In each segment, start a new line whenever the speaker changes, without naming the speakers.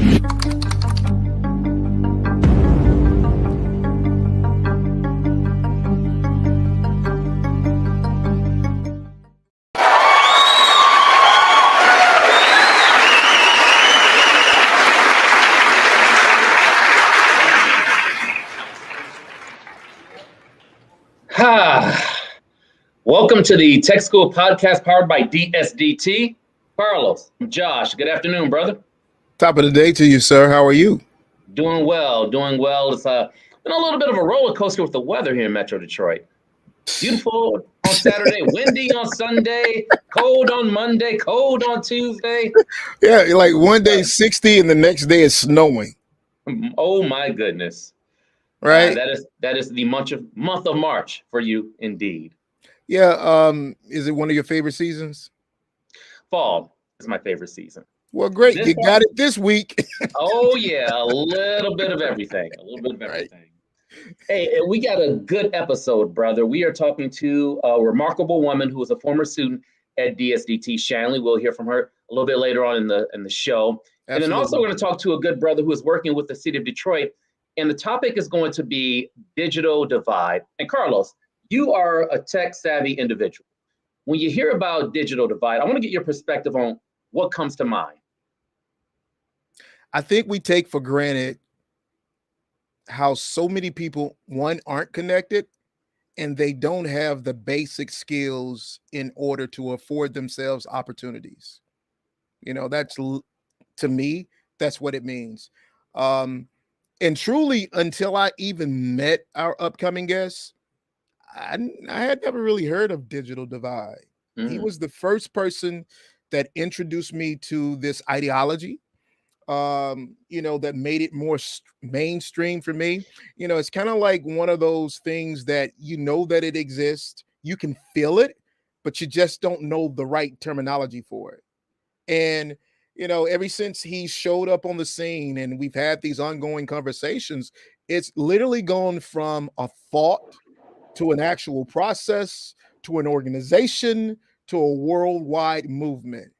Welcome to the Tech School podcast powered by DSDT. Carlos, Josh, good afternoon, brother.
Top of the day to you, sir. How are you?
Doing well, doing well. It's been a little bit of a roller coaster with the weather here in Metro Detroit. Beautiful on Saturday, windy on Sunday, cold on Monday, cold on Tuesday.
Yeah, like one day 60 and the next day it's snowing.
Oh my goodness.
Right?
That is the month of March for you indeed.
Yeah. Is it one of your favorite seasons?
Fall is my favorite season.
Well, great. You got it this week.
Oh, yeah. A little bit of everything. Right. Hey, we got a good episode, brother. We are talking to a remarkable woman who was a former student at DSDT, Shanley. We'll hear from her a little bit later on in the show. Absolutely. And then also we're going to talk to a good brother who is working with the city of Detroit. And the topic is going to be digital divide. And Carlos, you are a tech-savvy individual. When you hear about digital divide, I want to get your perspective on what comes to mind.
I think we take for granted how so many people, one, aren't connected, and they don't have the basic skills in order to afford themselves opportunities. You know, that's, to me, that's what it means. And truly, until I even met our upcoming guest, I had never really heard of digital divide. He was the first person that introduced me to this ideology, that made it more mainstream for me. You know, it's kind of like one of those things that you know that it exists, you can feel it, but you just don't know the right terminology for it. And, you know, ever since he showed up on the scene and we've had these ongoing conversations, it's literally gone from a thought to an actual process, to an organization, to a worldwide movement.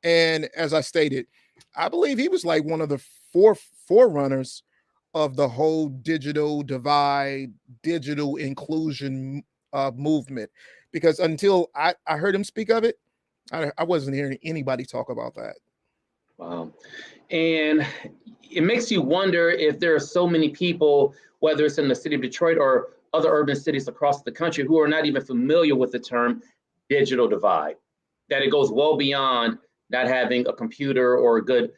And as I stated, I believe he was like one of the forerunners of the whole digital divide, digital inclusion movement. Because until I heard him speak of it, I wasn't hearing anybody talk about that.
Wow. And it makes you wonder if there are so many people, whether it's in the city of Detroit or other urban cities across the country, who are not even familiar with the term digital divide, that it goes well beyond not having a computer or a good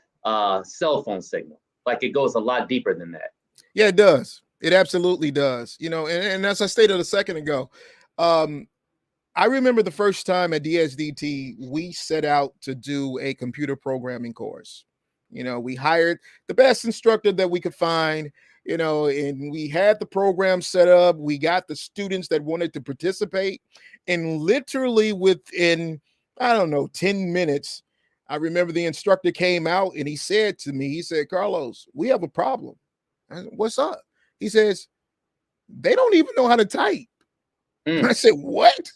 cell phone signal. Like it goes a lot deeper than that.
Yeah, it does. It absolutely does. You know, and as I stated a second ago, I remember the first time at DSDT, we set out to do a computer programming course. You know, we hired the best instructor that we could find, you know, and we had the program set up. We got the students that wanted to participate. And literally within, 10 minutes, I remember the instructor came out and he said to me, he said, Carlos, we have a problem. I said, what's up? He says, they don't even know how to type. I said, what?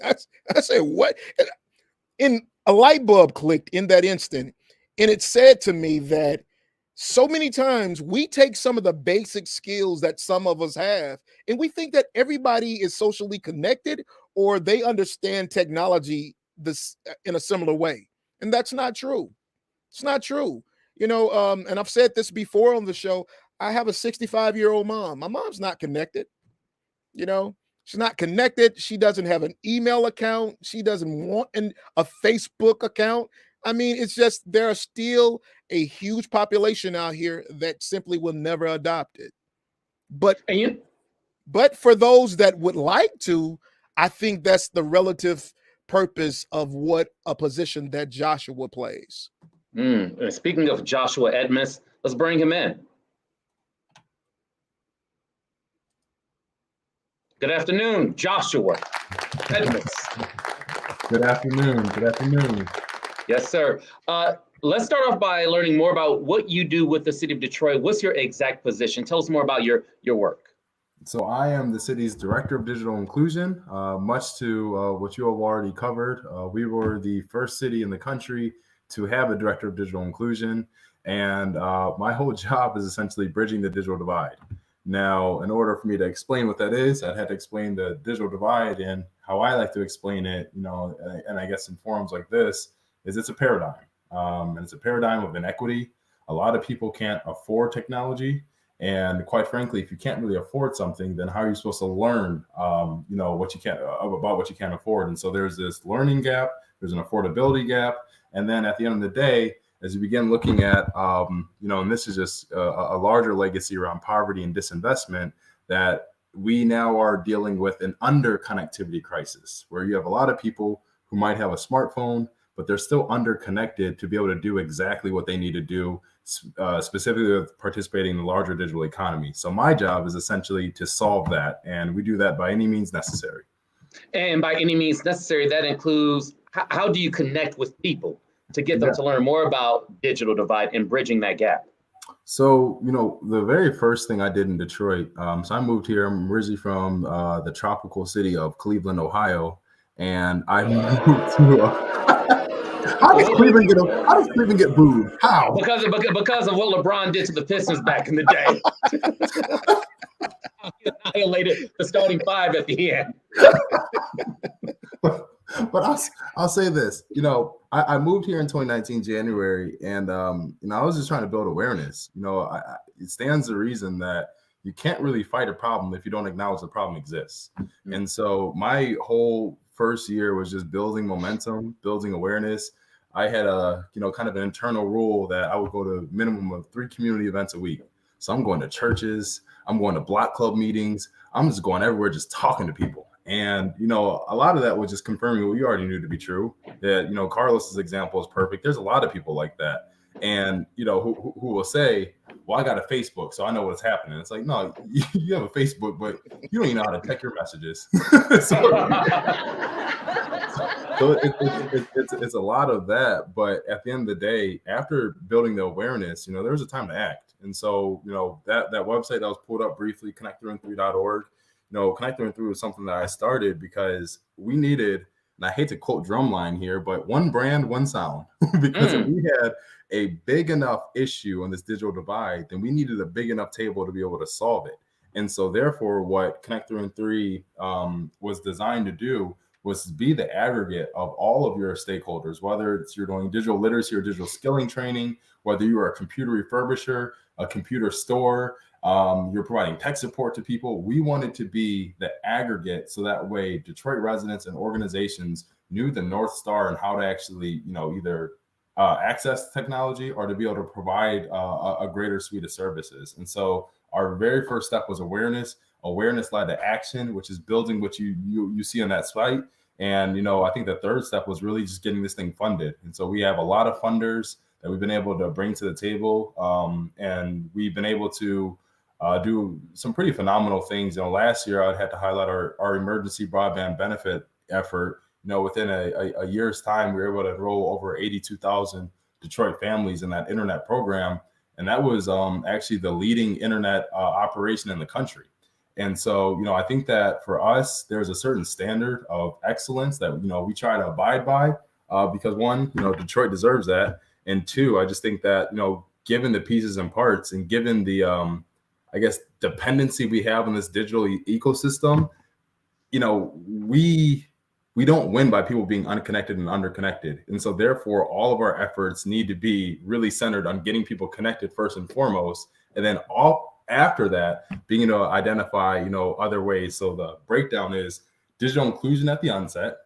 I said, what? And a light bulb clicked in that instant. And it said to me that so many times we take some of the basic skills that some of us have, and we think that everybody is socially connected or they understand technology this in a similar way. And that's not true. It's not true. You know, and I've said this before on the show. I have a 65-year-old mom. My mom's not connected. You know, she's not connected. She doesn't have an email account. She doesn't want a Facebook account. I mean, it's just there are still a huge population out here that simply will never adopt it. But for those that would like to, I think that's the relative purpose of what a position that Joshua plays.
And speaking of Joshua Edmonds, let's bring him in. Good afternoon, Joshua Edmonds.
Good afternoon. Good afternoon.
Yes, sir. Let's start off by learning more about what you do with the city of Detroit. What's your exact position? Tell us more about your work.
So I am the city's director of digital inclusion. Much to what you have already covered, we were the first city in the country to have a director of digital inclusion. And my whole job is essentially bridging the digital divide. Now, in order for me to explain what that is, I'd have to explain the digital divide, and how I like to explain it, and I guess in forums like this, is it's a paradigm. And it's a paradigm of inequity. A lot of people can't afford technology. And quite frankly, if you can't really afford something, then how are you supposed to learn, what you can't about what you can't afford? And so there's this learning gap, there's an affordability gap, and then at the end of the day, as you begin looking at, and this is just a larger legacy around poverty and disinvestment, that we now are dealing with an under-connectivity crisis, where you have a lot of people who might have a smartphone, but they're still underconnected to be able to do exactly what they need to do, specifically with participating in the larger digital economy. So my job is essentially to solve that, and we do that by any means necessary.
And by any means necessary, that includes how do you connect with people to get them to learn more about digital divide and bridging that gap?
So, the very first thing I did in Detroit, so I moved here. I'm originally from the tropical city of Cleveland, Ohio, and I moved to how does Cleveland get booed? How?
Because of what LeBron did to the Pistons back in the day. He annihilated the starting five at the end.
But I'll say this, I moved here in 2019 January, and I was just trying to build awareness. It stands to reason that you can't really fight a problem if you don't acknowledge the problem exists. Mm-hmm. And so my whole first year was just building momentum, building awareness. I had a kind of an internal rule that I would go to a minimum of 3 community events a week. So I'm going to churches, I'm going to block club meetings, I'm just going everywhere, just talking to people. And, a lot of that was just confirming what we already knew to be true, that, Carlos's example is perfect. There's a lot of people like that. And, who will say, well, I got a Facebook, so I know what's happening. It's like, no, you have a Facebook, but you don't even know how to check your messages. So it's a lot of that. But at the end of the day, after building the awareness, there was a time to act. And so, that website that was pulled up briefly, connect3and3.org, Connect3and3 was something that I started because we needed, and I hate to quote Drumline here, but one brand, one sound. Because if we had a big enough issue on this digital divide, then we needed a big enough table to be able to solve it. And so therefore, what Connect3and3 was designed to do was to be the aggregate of all of your stakeholders, whether it's you're doing digital literacy or digital skilling training, whether you are a computer refurbisher, a computer store, you're providing tech support to people. We wanted to be the aggregate, so that way Detroit residents and organizations knew the North Star and how to actually, either access technology or to be able to provide a greater suite of services. And so our very first step was awareness. Awareness led to action, which is building what you see on that site. And, I think the third step was really just getting this thing funded. And so we have a lot of funders that we've been able to bring to the table. And we've been able to do some pretty phenomenal things. Last year I had to highlight our emergency broadband benefit effort. Within a year's time, we were able to enroll over 82,000 Detroit families in that internet program. And that was actually the leading internet operation in the country. And so, I think that for us, there's a certain standard of excellence that, we try to abide by because one, Detroit deserves that. And two, I just think that, given the pieces and parts and given the, I guess, dependency we have on this digital ecosystem, we don't win by people being unconnected and underconnected. And so therefore, all of our efforts need to be really centered on getting people connected first and foremost. And then after that, being able to identify, other ways. So the breakdown is digital inclusion at the onset,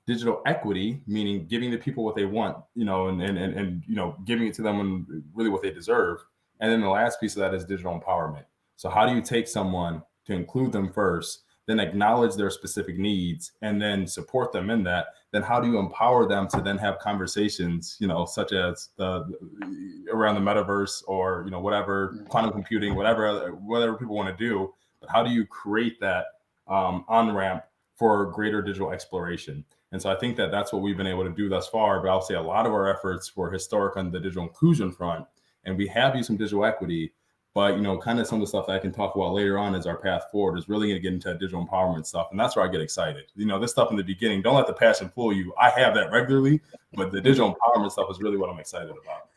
digital equity, meaning giving the people what they want, and giving it to them and really what they deserve. And then the last piece of that is digital empowerment. So how do you take someone to include them first, then acknowledge their specific needs, and then support them in that? Then how do you empower them to then have conversations, such as around the metaverse or, whatever, quantum computing, whatever people want to do. But how do you create that on-ramp for greater digital exploration? And so I think that that's what we've been able to do thus far. But I'll say a lot of our efforts were historic on the digital inclusion front. And we have used some digital equity, but, kind of some of the stuff that I can talk about later on as our path forward is really going to get into digital empowerment stuff. And that's where I get excited. This stuff in the beginning, don't let the passion fool you. I have that regularly, but the digital empowerment stuff is really what I'm excited about.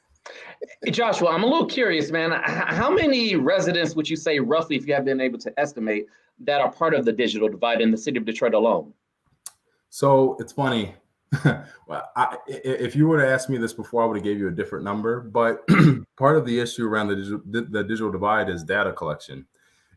Hey, Joshua, I'm a little curious, man. How many residents would you say, roughly, if you have been able to estimate, that are part of the digital divide in the city of Detroit alone?
So it's funny. Well, if you would have asked me this before, I would have gave you a different number. But part of the issue around the digital divide is data collection.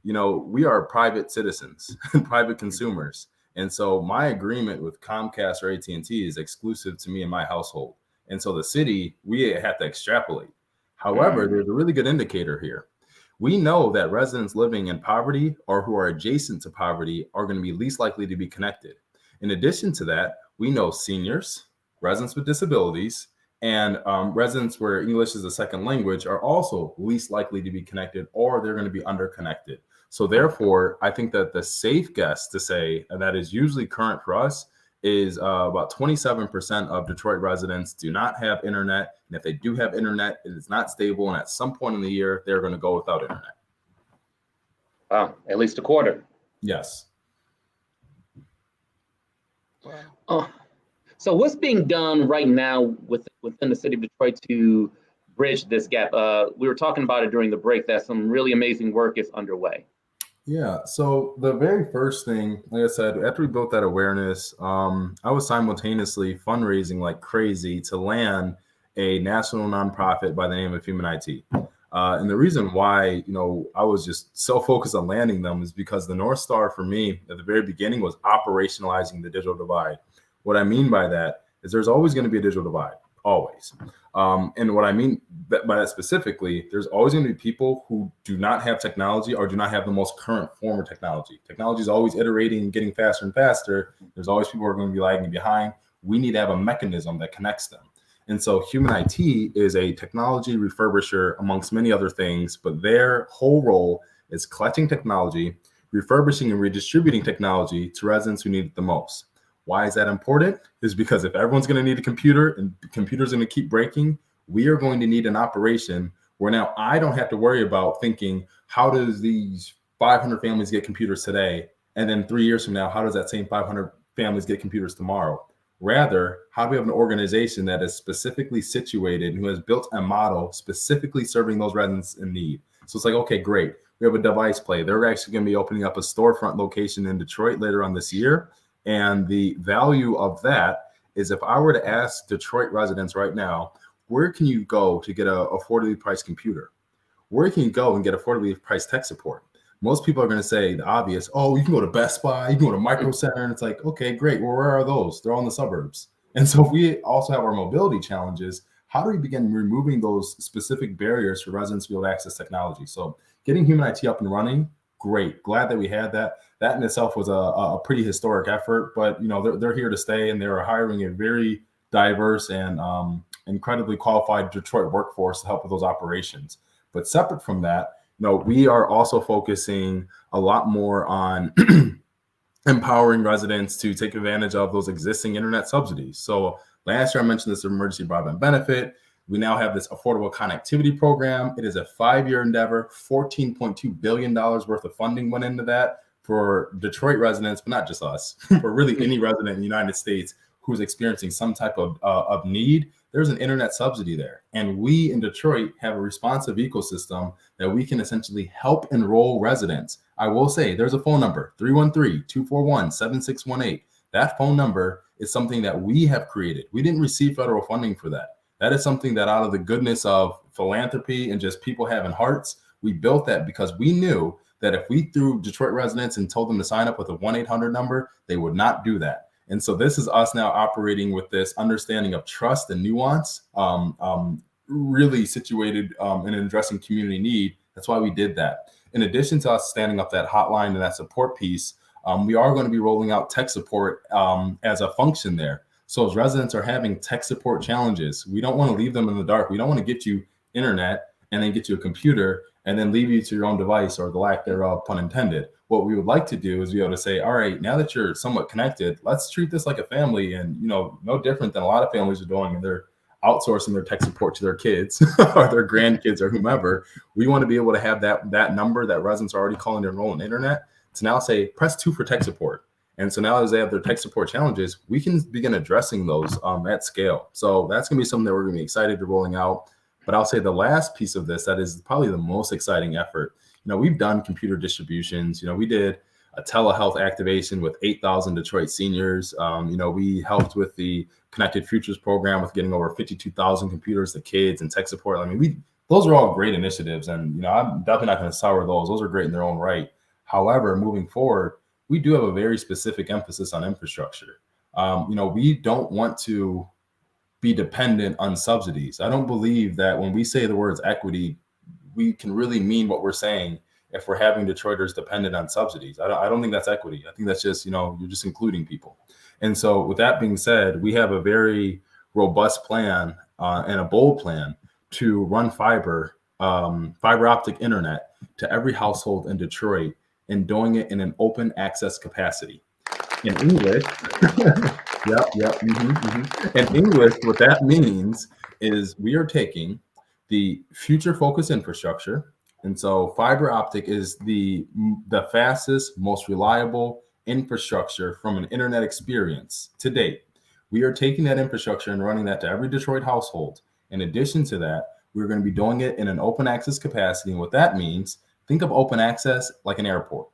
We are private citizens, private consumers, and so my agreement with Comcast or AT&T is exclusive to me and my household. And so the city, we have to extrapolate. However, there's a really good indicator here. We know that residents living in poverty or who are adjacent to poverty are going to be least likely to be connected. In addition to that, we know seniors, residents with disabilities, and residents where English is a second language are also least likely to be connected, or they're going to be underconnected. So therefore, I think that the safe guess to say, and that is usually current for us, is about 27% of Detroit residents do not have internet. And if they do have internet, it is not stable. And at some point in the year, they're going to go without internet.
Wow, at least a quarter.
Yes.
So what's being done right now within the city of Detroit to bridge this gap? We were talking about it during the break that some really amazing work is underway.
Yeah. So the very first thing, like I said, after we built that awareness, I was simultaneously fundraising like crazy to land a national nonprofit by the name of Human IT. And the reason why, I was just so focused on landing them is because the North Star for me at the very beginning was operationalizing the digital divide. What I mean by that is there's always going to be a digital divide, always. And what I mean by that specifically, there's always going to be people who do not have technology or do not have the most current form of technology. Technology is always iterating and getting faster and faster. There's always people who are going to be lagging behind. We need to have a mechanism that connects them. And so Human IT is a technology refurbisher amongst many other things, but their whole role is collecting technology, refurbishing and redistributing technology to residents who need it the most. Why is that important? Is because if everyone's going to need a computer and computers are going to keep breaking, we are going to need an operation where now I don't have to worry about thinking, how does these 500 families get computers today? And then 3 years from now, how does that same 500 families get computers tomorrow? Rather, how do we have an organization that is specifically situated and who has built a model specifically serving those residents in need? So it's like, okay, great. We have a device play. They're actually going to be opening up a storefront location in Detroit later on this year. And the value of that is if I were to ask Detroit residents right now, where can you go to get a affordably priced computer? Where can you go and get affordably priced tech support? Most people are going to say the obvious, oh, you can go to Best Buy, you can go to Micro Center. And it's like, okay, great. Well, where are those? They're all in the suburbs. And so if we also have our mobility challenges, how do we begin removing those specific barriers for residents to be able to access technology? So getting Human IT up and running, great. Glad that we had that. That in itself was a pretty historic effort, but they're here to stay, and they are hiring a very diverse and incredibly qualified Detroit workforce to help with those operations. But separate from that, we are also focusing a lot more on empowering residents to take advantage of those existing internet subsidies. So last year I mentioned this emergency broadband benefit. We now have this affordable connectivity program. It is a 5-year endeavor. $14.2 billion worth of funding went into that for Detroit residents, but not just us, for really any resident in the United States who's experiencing some type of need. There's an internet subsidy there. And we in Detroit have a responsive ecosystem that we can essentially help enroll residents. I will say there's a phone number, 313-241-7618. That phone number is something that we have created. We didn't receive federal funding for that. That is something that out of the goodness of philanthropy and just people having hearts, we built that because we knew that if we threw Detroit residents and told them to sign up with a 1-800 number, they would not do that. And so this is us now operating with this understanding of trust and nuance, really situated in addressing community need. That's why we did that. In addition to us standing up that hotline and that support piece, we are going to be rolling out tech support as a function there. So as residents are having tech support challenges, we don't want to leave them in the dark. We don't want to get you internet and then get you a computer and then leave you to your own device or the lack thereof, pun intended. What we would like to do is be able to say, all right, now that you're somewhat connected, let's treat this like a family, and no different than a lot of families are doing, and they're outsourcing their tech support to their kids or their grandkids or whomever. We want to be able to have that number that residents are already calling to enroll in the internet to now say, press 2 for tech support. And so now as they have their tech support challenges, we can begin addressing those at scale. So that's going to be something that we're going to be excited to rolling out. But I'll say the last piece of this that is probably the most exciting effort. We've done computer distributions. We did a telehealth activation with 8,000 Detroit seniors. We helped with the Connected Futures program with getting over 52,000 computers to kids and tech support. I mean, those are all great initiatives, and I'm definitely not going to sour those. Those are great in their own right. However, moving forward, we do have a very specific emphasis on infrastructure. We don't want to be dependent on subsidies. I don't believe that when we say the words equity, we can really mean what we're saying if we're having Detroiters dependent on subsidies. I don't think that's equity. I think that's just, you're just including people. And so with that being said, we have a very robust plan and a bold plan to run fiber optic internet to every household in Detroit, and doing it in an open access capacity. In English, In English, what that means is we are taking the future focused infrastructure. And so fiber optic is the fastest, most reliable infrastructure from an internet experience to date. We are taking that infrastructure and running that to every Detroit household. In addition to that, we're going to be doing it in an open access capacity. And what that means, think of open access like an airport.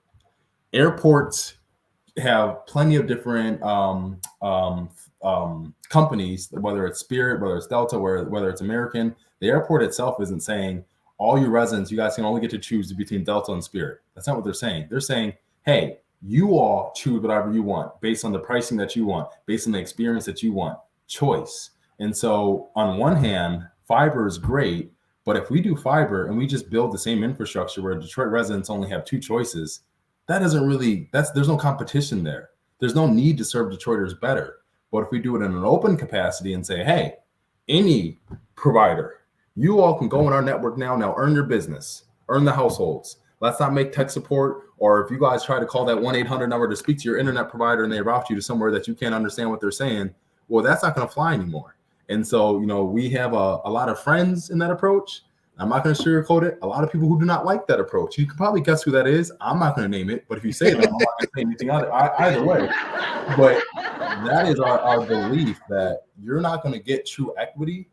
Airports have plenty of different companies, whether it's Spirit, whether it's Delta, whether it's American. The airport itself isn't saying, all you residents, you guys can only get to choose between Delta and Spirit. That's not what they're saying. They're saying, hey, you all choose whatever you want based on the pricing that you want, based on the experience that you want. Choice. And so on one hand, fiber is great, but if we do fiber and we just build the same infrastructure where Detroit residents only have two choices, that doesn't really, there's no competition there. There's no need to serve Detroiters better. But if we do it in an open capacity and say, hey, any provider, you all can go in our network now earn your business, earn the households. Let's not make tech support, or if you guys try to call that 1-800 number to speak to your internet provider and they route you to somewhere that you can't understand what they're saying, well, that's not going to fly anymore. And so, we have a lot of friends in that approach. I'm not going to sugarcoat it. A lot of people who do not like that approach. You can probably guess who that is. I'm not going to name it, but if you say that, I'm not going to say anything either way. But that is our belief that you're not going to get true equity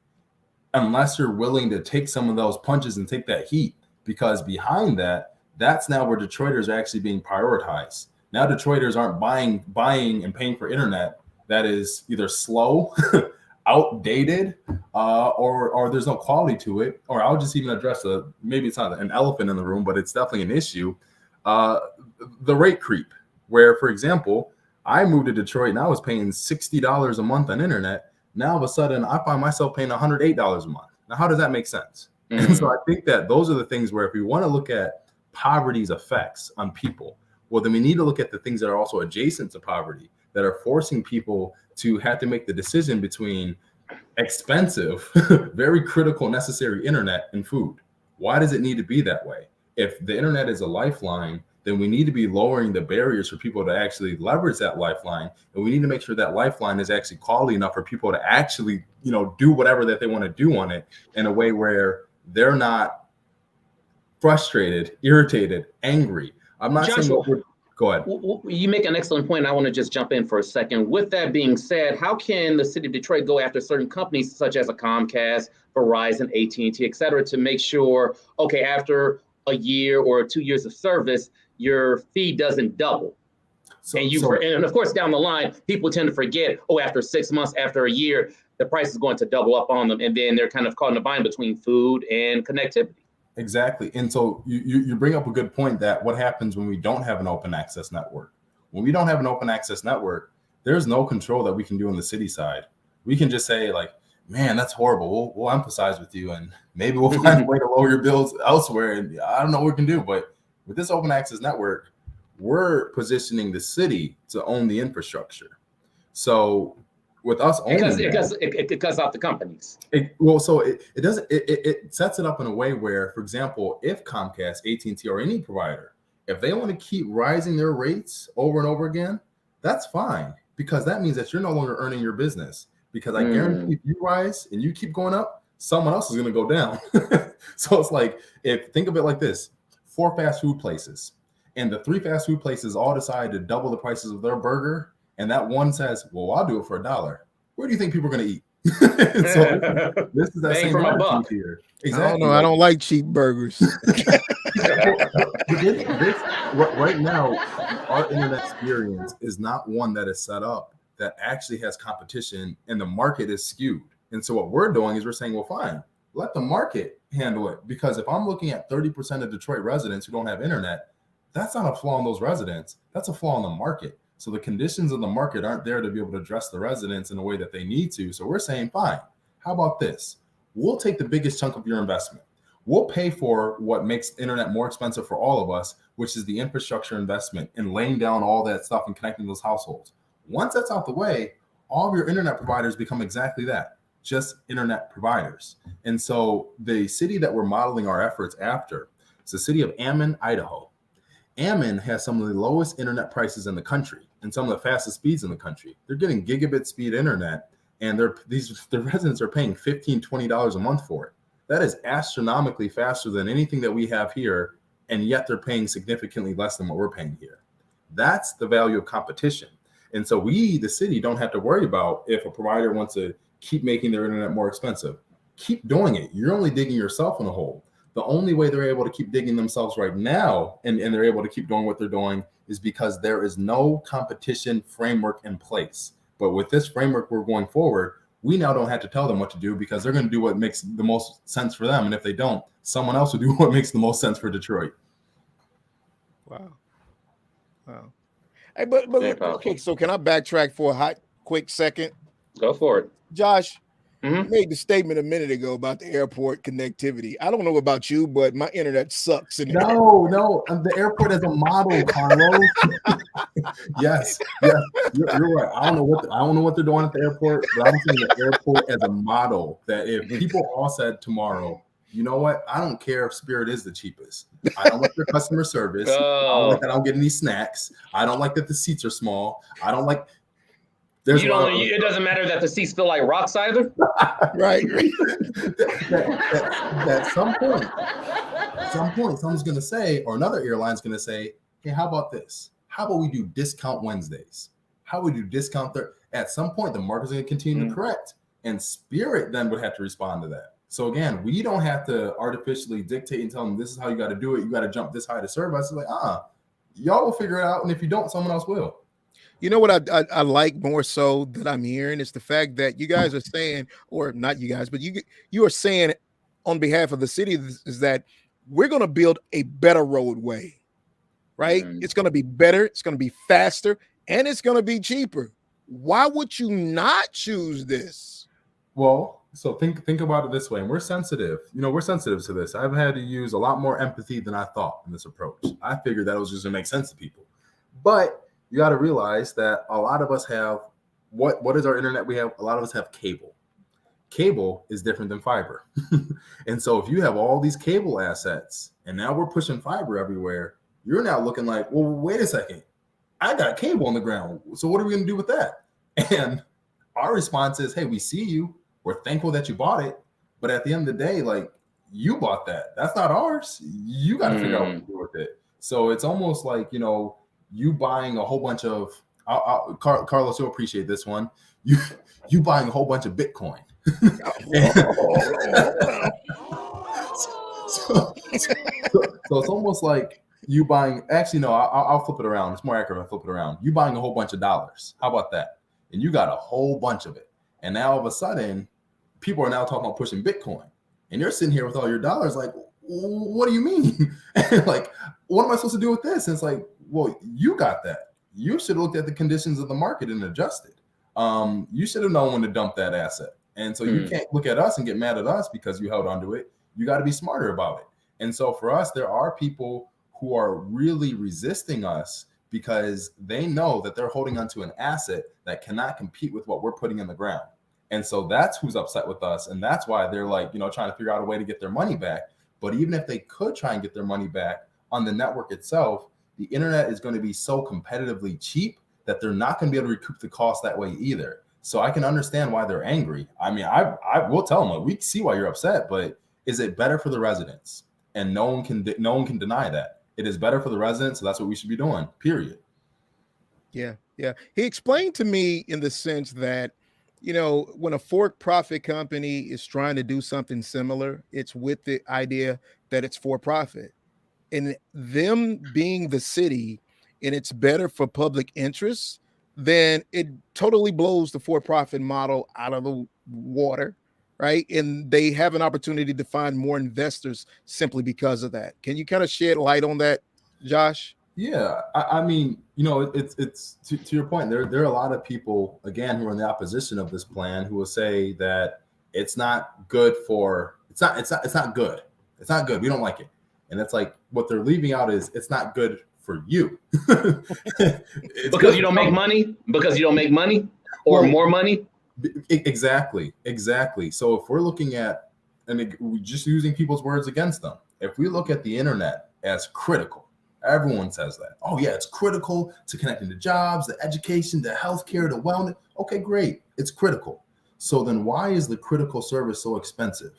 unless you're willing to take some of those punches and take that heat, because behind that, that's now where Detroiters are actually being prioritized. Now Detroiters aren't buying and paying for internet that is either slow, outdated, or there's no quality to it. Or I'll just even address maybe it's not an elephant in the room, but it's definitely an issue. The rate creep, where, for example, I moved to Detroit and I was paying $60 a month on internet. Now all of a sudden I find myself paying $108 a month. Now, how does that make sense? Mm-hmm. And so I think that those are the things where if we want to look at poverty's effects on people, well, then we need to look at the things that are also adjacent to poverty, that are forcing people to have to make the decision between expensive, very critical, necessary internet and food. Why does it need to be that way? If the internet is a lifeline, then we need to be lowering the barriers for people to actually leverage that lifeline. And we need to make sure that lifeline is actually quality enough for people to actually, do whatever that they want to do on it in a way where they're not frustrated, irritated, angry. I'm not saying go ahead.
You make an excellent point. I want to just jump in for a second. With that being said, how can the city of Detroit go after certain companies such as a Comcast, Verizon, AT&T, et cetera, to make sure, okay, after a year or 2 years of service, your fee doesn't double? And of course, down the line, people tend to forget, after 6 months, after a year, the price is going to double up on them. And then they're kind of caught in a bind between food and connectivity.
Exactly. And so you bring up a good point that what happens when we don't have an open access network? When we don't have an open access network, there's no control that we can do on the city side. We can just say like, man, that's horrible. We'll empathize with you and maybe we'll find a way to lower your bills elsewhere. And I don't know what we can do. But with this open access network, we're positioning the city to own the infrastructure. So with us owning
it cuts out the companies.
It sets it up in a way where, for example, if Comcast, AT&T, or any provider, if they want to keep rising their rates over and over again, that's fine, because that means that you're no longer earning your business. Because I guarantee if you rise and you keep going up, someone else is going to go down. So it's like, think of it like this: 4 fast food places, and the 3 fast food places all decide to double the prices of their burger. And that one says, well, I'll do it for $1. Where do you think people are going to eat? So this is that
Bang
same
for my
attitude
buck.
here.
I
Exactly.
don't know. I don't like cheap burgers.
Right now, our internet experience is not one that is set up that actually has competition, and the market is skewed. And so what we're doing is we're saying, well, fine, let the market handle it. Because if I'm looking at 30% of Detroit residents who don't have internet, that's not a flaw in those residents. That's a flaw in the market. So the conditions of the market aren't there to be able to address the residents in the way that they need to. So we're saying, fine, how about this? We'll take the biggest chunk of your investment. We'll pay for what makes internet more expensive for all of us, which is the infrastructure investment and laying down all that stuff and connecting those households. Once that's out the way, all of your internet providers become exactly that, just internet providers. And so the city that we're modeling our efforts after is the city of Ammon, Idaho. Ammon has some of the lowest internet prices in the country and some of the fastest speeds in the country. They're getting gigabit speed internet, and the residents are paying $15, $20 a month for it. That is astronomically faster than anything that we have here, and yet they're paying significantly less than what we're paying here. That's the value of competition. And so we, the city, don't have to worry about if a provider wants to keep making their internet more expensive. Keep doing it. You're only digging yourself in a hole. The only way they're able to keep digging themselves right now and they're able to keep doing what they're doing is because there is no competition framework in place. But with this framework we're going forward, we now don't have to tell them what to do because they're going to do what makes the most sense for them. And if they don't, someone else will do what makes the most sense for Detroit.
Wow. Hey, but okay, so can I backtrack for a hot, quick second?
Go for it.
Josh, you made the statement a minute ago about the airport connectivity. I don't know about you, but my internet sucks.
No, the airport is a model, Carlos. yes, you're right. I don't know what they're doing at the airport, but I'm saying the airport as a model. That if people all said tomorrow, you know what? I don't care if Spirit is the cheapest. I don't like their customer service. I don't like that I don't get any snacks. I don't like that the seats are small. I don't like.
It doesn't matter that the seats feel like rocks either.
Right.
At some point, someone's going to say, or another airline's going to say, hey, how about this? How about we do discount Wednesdays? How would we do discount At some point, the market's going to continue to correct, and Spirit then would have to respond to that. So again, we don't have to artificially dictate and tell them this is how you got to do it. You got to jump this high to serve us. It's like, y'all will figure it out, and if you don't, someone else will.
You know what I like more so that I'm hearing is the fact that you guys are saying, or not you guys, but you are saying on behalf of the city is that we're going to build a better roadway, right? It's going to be better, it's going to be faster, and it's going to be cheaper. Why would you not choose this?
Well, so think about it this way, and we're sensitive. We're sensitive to this. I've had to use a lot more empathy than I thought in this approach. I figured that was just going to make sense to people, but you got to realize that a lot of us have what is our internet? We have a lot of us have cable. Cable is different than fiber. And so if you have all these cable assets and now we're pushing fiber everywhere, you're now looking like, well, wait a second. I got cable on the ground. So what are we going to do with that? And our response is, hey, we see you. We're thankful that you bought it. But at the end of the day, like, you bought that. That's not ours. You got to figure out what to do with it. So it's almost like, you buying a whole bunch of Carlos, you'll appreciate this one. You buying a whole bunch of Bitcoin. so it's almost like you buying. Actually, no, I'll flip it around. It's more accurate if I flip it around. You buying a whole bunch of dollars. How about that? And you got a whole bunch of it. And now all of a sudden, people are now talking about pushing Bitcoin. And you're sitting here with all your dollars, like, what do you mean? Like, what am I supposed to do with this? And it's like, well, you got that. You should have looked at the conditions of the market and adjusted. You should have known when to dump that asset. And so you can't look at us and get mad at us because you held onto it. You got to be smarter about it. And so for us, there are people who are really resisting us because they know that they're holding onto an asset that cannot compete with what we're putting in the ground. And so that's who's upset with us. And that's why they're like, trying to figure out a way to get their money back. But even if they could try and get their money back on the network itself, the internet is going to be so competitively cheap that they're not going to be able to recoup the cost that way either. So I can understand why they're angry. I mean, I will tell them, like, we see why you're upset, but is it better for the residents? And no one can deny that. It is better for the residents, so that's what we should be doing, period.
Yeah. He explained to me in the sense that, when a for-profit company is trying to do something similar, it's with the idea that it's for profit. And them being the city, and it's better for public interest, then it totally blows the for-profit model out of the water, right? And they have an opportunity to find more investors simply because of that. Can you kind of shed light on that, Josh?
Yeah, I mean, it's to your point. There are a lot of people again who are in the opposition of this plan who will say that it's not good for it's not good. It's not good. We don't like it, and it's like what they're leaving out is it's not good for you
because you don't make money. Because you don't make money or
Well,
more money.
Exactly. So if we're looking at we're just using people's words against them, if we look at the internet as critical. Everyone says that. Oh, yeah, it's critical to connecting to jobs, the education, the healthcare, the wellness. Okay, great. It's critical. So then why is the critical service so expensive?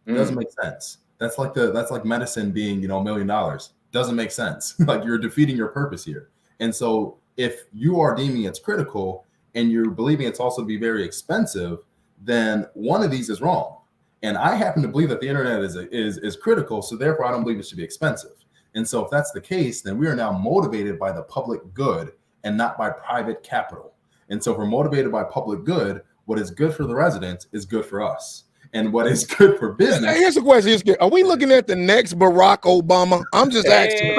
It doesn't make sense. That's like medicine being, $1 million. Doesn't make sense. Like you're defeating your purpose here. And so if you are deeming it's critical and you're believing it's also to be very expensive, then one of these is wrong. And I happen to believe that the internet is critical. So therefore, I don't believe it should be expensive. And so if that's the case, then we are now motivated by the public good and not by private capital. And so if we're motivated by public good, what is good for the residents is good for us. And what is good for business.
Here's a question. Are we looking at the next Barack Obama? I'm just asking.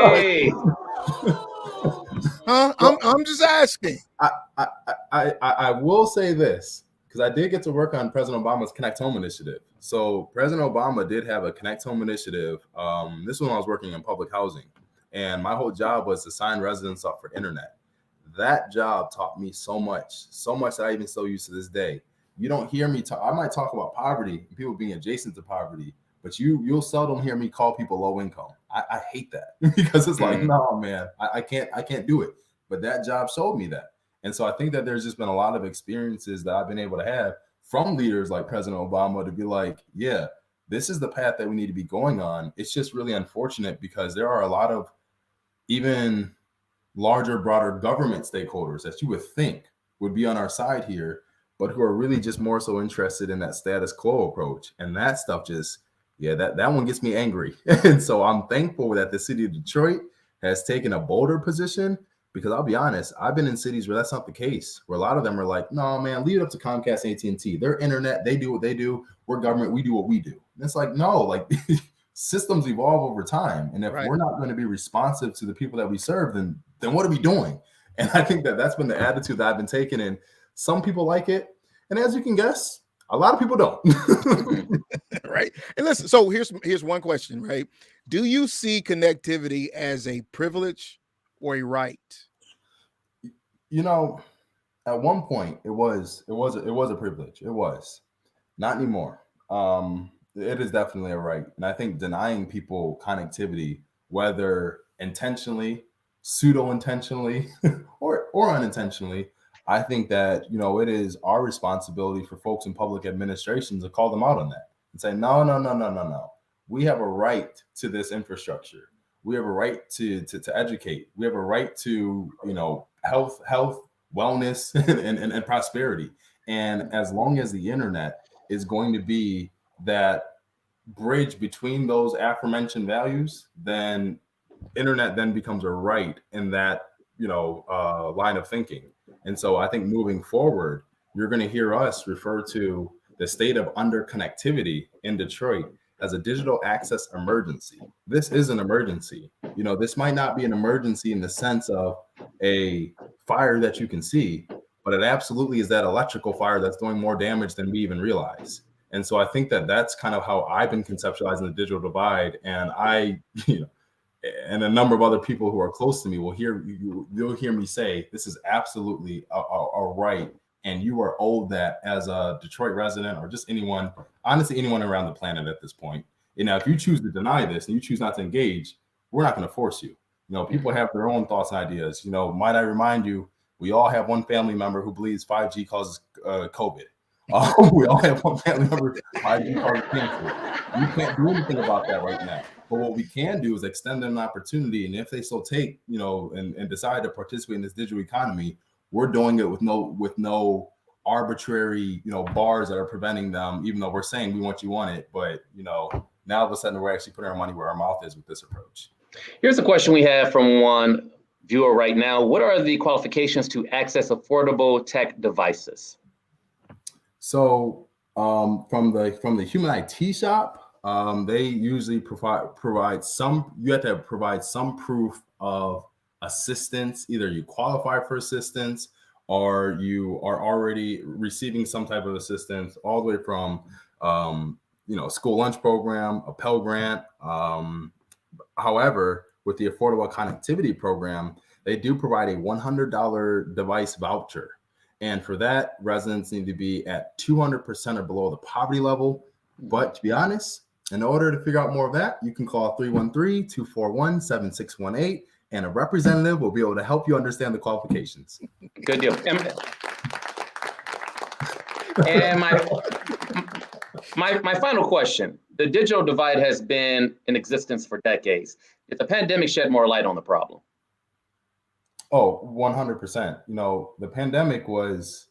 Huh? I'm just asking.
I will say this, because I did get to work on President Obama's Connect Home initiative. So President Obama did have a Connect Home initiative. This was when I was working in public housing. And my whole job was to sign residents up for internet. That job taught me so much that I even still use to this day. You don't hear me talk. I might talk about poverty and people being adjacent to poverty, but you'll seldom hear me call people low income. I hate that because it's like, no, man, I can't do it. But that job showed me that. And so I think that there's just been a lot of experiences that I've been able to have from leaders like President Obama to be like, yeah, this is the path that we need to be going on. It's just really unfortunate because there are a lot of even larger, broader government stakeholders that you would think would be on our side here, but who are really just more so interested in that status quo approach. And that stuff just, that one gets me angry. And so I'm thankful that the city of Detroit has taken a bolder position, because I'll be honest, I've been in cities where that's not the case, where a lot of them are like, no, man, leave it up to Comcast and AT&T. Their internet, they do what they do. We're government, we do what we do. And it's like, no, like systems evolve over time. And if we're not going to be responsive to the people that we serve, then what are we doing? And I think that that's been the attitude that I've been taking. And some people like it. And as you can guess, a lot of people don't.
Right. And listen, so here's one question, right? Do you see connectivity as a privilege or a right?
At one point it was a privilege. It was. Not anymore. It is definitely a right. And I think denying people connectivity, whether intentionally, pseudo-intentionally, or unintentionally, I think that, it is our responsibility for folks in public administration to call them out on that and say, no. We have a right to this infrastructure. We have a right to educate. We have a right to, health, wellness, and prosperity. And as long as the internet is going to be that bridge between those aforementioned values, then internet then becomes a right in that, line of thinking. And so I think moving forward, you're going to hear us refer to the state of underconnectivity in Detroit as a digital access emergency. This is an emergency. This might not be an emergency in the sense of a fire that you can see, but it absolutely is that electrical fire that's doing more damage than we even realize. And so I think that that's kind of how I've been conceptualizing the digital divide. And and a number of other people who are close to me you'll hear me say, this is absolutely a right. And you are owed that as a Detroit resident or just anyone, honestly, anyone around the planet at this point. If you choose to deny this and you choose not to engage, we're not going to force you. People have their own thoughts and ideas. Might I remind you, we all have one family member who believes 5G causes COVID. We all have one family member 5G causes cancer. You can't do anything about that right now. But what we can do is extend them an opportunity. And if they so take, and decide to participate in this digital economy, we're doing it with no arbitrary, bars that are preventing them, even though we're saying we want you on it. But, now all of a sudden we're actually putting our money where our mouth is with this approach.
Here's a question we have from one viewer right now. What are the qualifications to access affordable tech devices?
So from the Human IT shop, they usually provide some, you have to provide some proof of assistance. Either you qualify for assistance or you are already receiving some type of assistance, all the way from school lunch program, a Pell Grant. However, with the Affordable Connectivity Program, they do provide a $100 device voucher. And for that, residents need to be at 200% or below the poverty level. But to be honest, in order to figure out more of that, you can call 313-241-7618, and a representative will be able to help you understand the qualifications.
Good deal. And my final question: the digital divide has been in existence for decades. Did the pandemic shed more light on the problem?
Oh, 100%. The pandemic was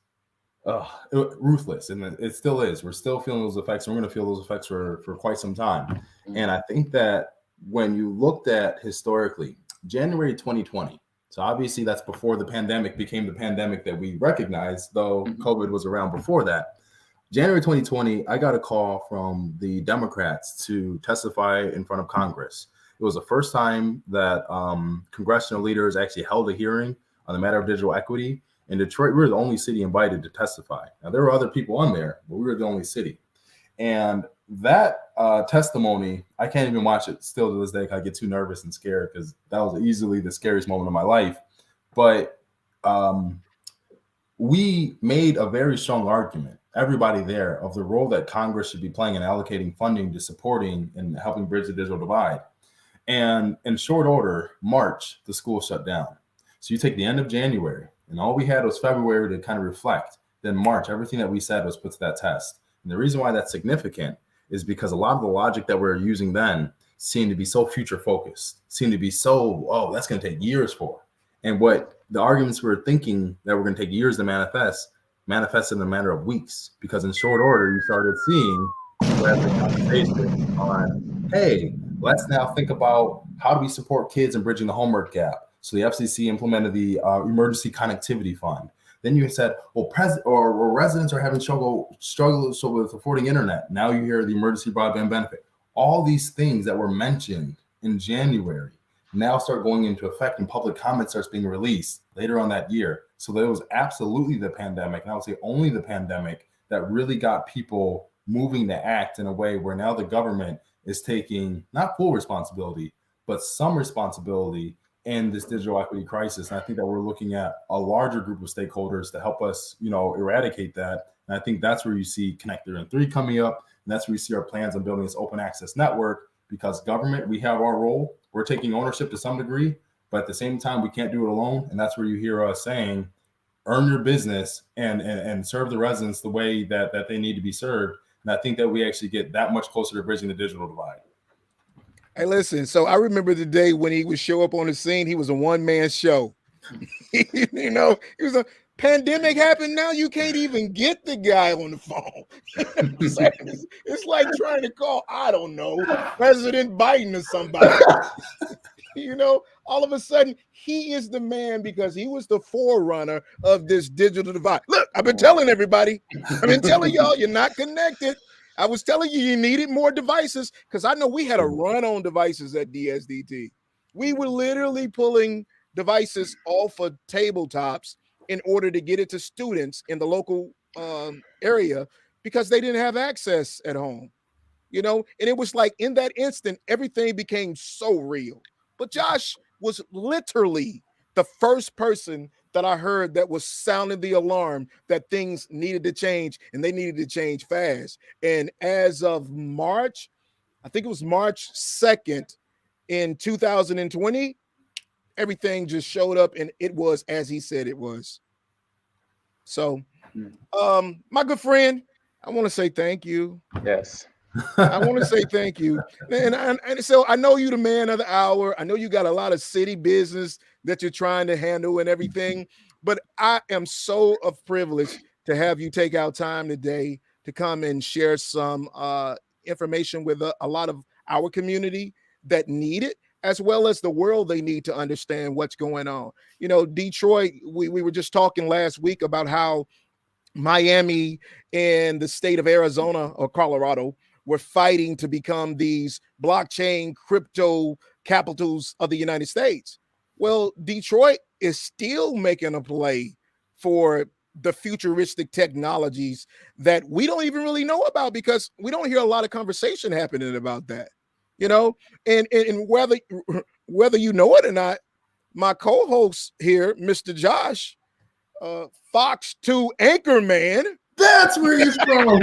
ruthless, and it still is. We're still feeling those effects, and we're going to feel those effects for quite some time. And I think that when you looked at historically, January 2020, so obviously that's before the pandemic became the pandemic that we recognize, though COVID was around before that. January 2020, I got a call from the Democrats to testify in front of Congress. It was the first time that congressional leaders actually held a hearing on the matter of digital equity. In Detroit, we were the only city invited to testify. Now, there were other people on there, but we were the only city. And that testimony, I can't even watch it still to this day because I get too nervous and scared, because that was easily the scariest moment of my life. But we made a very strong argument, everybody there, of the role that Congress should be playing in allocating funding to supporting and helping bridge the digital divide. And in short order, March, the school shut down. So you take the end of January, and all we had was February to kind of reflect. Then March, everything that we said was put to that test. And the reason why that's significant is because a lot of the logic that we're using then seemed to be so future focused, seemed to be so, that's going to take years for. And what the arguments we were thinking that were going to take years to manifested in a matter of weeks, because in short order, you started seeing the conversation on, hey, let's now think about how do we support kids in bridging the homework gap. So the FCC implemented the Emergency Connectivity Fund. Then you said, residents are having struggles with affording internet. Now you hear the emergency broadband benefit. All these things that were mentioned in January now start going into effect, and public comment starts being released later on that year. So there was absolutely the pandemic, and I would say only the pandemic, that really got people moving to act in a way where now the government is taking not full responsibility, but some responsibility in this digital equity crisis. And I think that we're looking at a larger group of stakeholders to help us, eradicate that. And I think that's where you see Connect 3 coming up. And that's where you see our plans on building this open access network, because government, we have our role. We're taking ownership to some degree, but at the same time, we can't do it alone. And that's where you hear us saying, earn your business and serve the residents the way that they need to be served. And I think that we actually get that much closer to bridging the digital divide.
Hey, listen, so I remember the day when he would show up on the scene. He was a one-man show. He was a pandemic happened. Now you can't even get the guy on the phone. It's like trying to call, I don't know, President Biden or somebody. All of a sudden, he is the man because he was the forerunner of this digital divide. Look, I've been telling everybody, I've been telling y'all, you're not connected. I was telling you needed more devices, because I know we had a run on devices at DSDT. We were literally pulling devices off of tabletops in order to get it to students in the local area, because they didn't have access at home. And it was like in that instant, everything became so real. But Josh was literally the first person that I heard that was sounding the alarm that things needed to change, and they needed to change fast. And as of March, I think it was March 2nd in 2020, everything just showed up, and it was as he said it was. So, my good friend, I want to say thank you.
Yes.
I want to say thank you. And so I know you're the man of the hour. I know you got a lot of city business that you're trying to handle and everything, but I am so privileged to have you take out time today to come and share some information with a lot of our community that need it, as well as the world. They need to understand what's going on. You know, Detroit, we were just talking last week about how Miami and the state of Arizona or Colorado were fighting to become these blockchain crypto capitals of the United States. Well, Detroit is still making a play for the futuristic technologies that we don't even really know about, because we don't hear a lot of conversation happening about that, you know. And whether you know it or not, my co-host here, Mr. Josh, Fox 2 anchorman.
That's where he's from.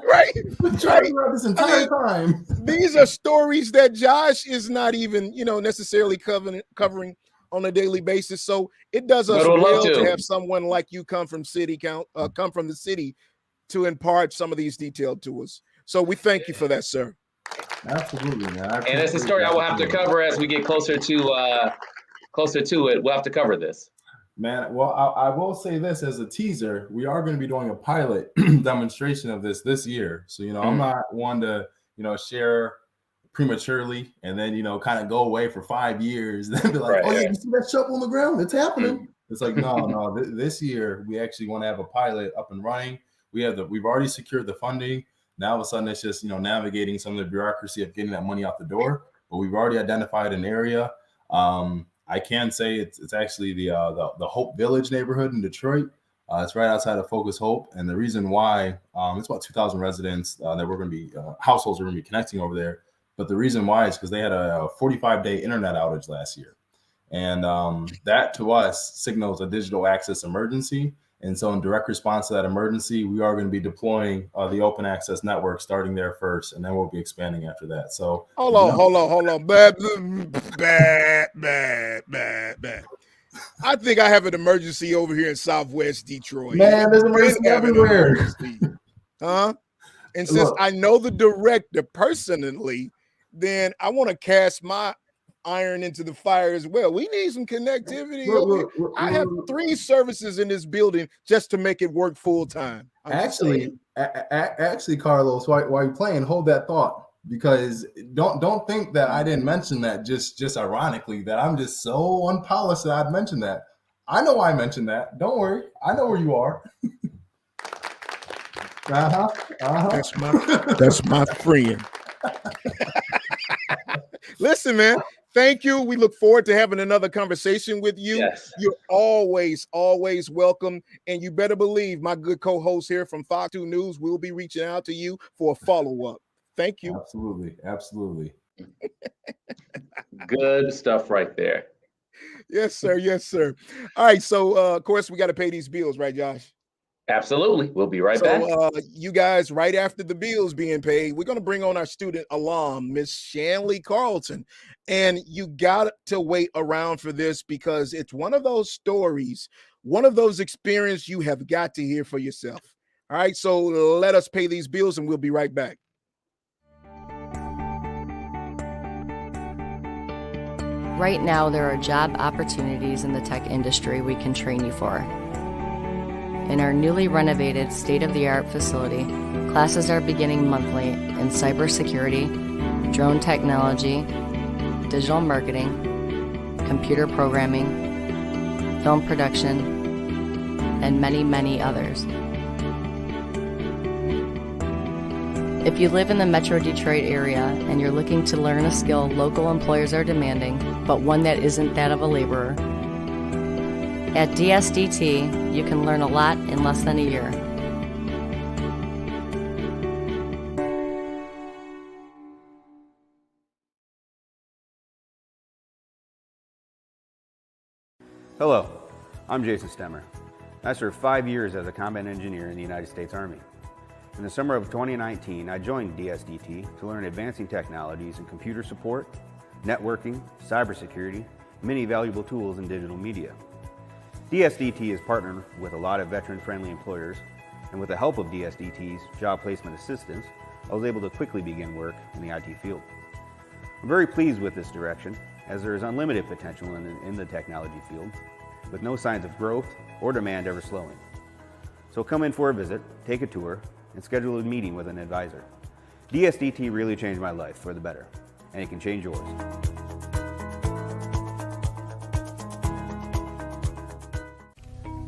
Right.
Trying about this entire time.
These are stories that Josh is not even, necessarily covering on a daily basis. So it does us well to have someone like you come from the city to impart some of these details to us. So we thank you for that, sir.
Absolutely, man.
And it's a story I will have to cover as we get closer to it. We'll have to cover this.
Man, well, I will say this as a teaser. We are going to be doing a pilot demonstration of this year. So, I'm not one to, share prematurely and then, kind of go away for 5 years and then be like, you see that shovel on the ground? It's happening. It's like, no. This year, we actually want to have a pilot up and running. We've already secured the funding. Now, all of a sudden, it's just, navigating some of the bureaucracy of getting that money out the door. But we've already identified an area. I can say it's actually the Hope Village neighborhood in Detroit. It's right outside of Focus Hope, and the reason why it's about 2,000 residents that we're going to be households we're going to be connecting over there. But the reason why is because they had a 45-day internet outage last year, and that to us signals a digital access emergency. And so in direct response to that emergency, we are going to be deploying the open access network starting there first, and then we'll be expanding after that. So
hold on. Bad. I think I have an emergency over here in Southwest Detroit.
Man, there's emergency everywhere.
Huh? And since I know the director personally, then I want to cast my iron into the fire as well. We need some connectivity. I have 3 services in this building just to make it work full time.
Actually, Carlos, while you're playing, hold that thought, because don't think that I didn't mention that just ironically, that I'm just so unpolished that I'd mentioned that. I know I mentioned that. Don't worry, I know where you are.
That's my friend. Listen, man. Thank you. We look forward to having another conversation with you.
Yes.
You're always welcome. And you better believe my good co-host here from Fox 2 News will be reaching out to you for a follow-up. Thank you.
Absolutely.
Good stuff right there.
Yes, sir. All right. So, of course, we got to pay these bills, right, Josh?
Absolutely. We'll be right back.
You guys, right after the bills being paid, we're going to bring on our student alum, Miss Shanley Carlton. And you got to wait around for this, because it's one of those stories, one of those experiences you have got to hear for yourself. All right. So let us pay these bills and we'll be right back.
Right now, there are job opportunities in the tech industry we can train you for. In our newly renovated state-of-the-art facility, classes are beginning monthly in cybersecurity, drone technology, digital marketing, computer programming, film production, and many, many others. If you live in the Metro Detroit area and you're looking to learn a skill local employers are demanding, but one that isn't that of a laborer, at DSDT, you can learn a lot in less than a year.
Hello, I'm Jason Stemmer. I served 5 years as a combat engineer in the United States Army. In the summer of 2019, I joined DSDT to learn advancing technologies in computer support, networking, cybersecurity, many valuable tools in digital media. DSDT is partnered with a lot of veteran-friendly employers, and with the help of DSDT's job placement assistance, I was able to quickly begin work in the IT field. I'm very pleased with this direction, as there is unlimited potential in the technology field. with no signs of growth or demand ever slowing. So come in for a visit, take a tour, and schedule a meeting with an advisor. DSDT really changed my life for the better, and it can change yours.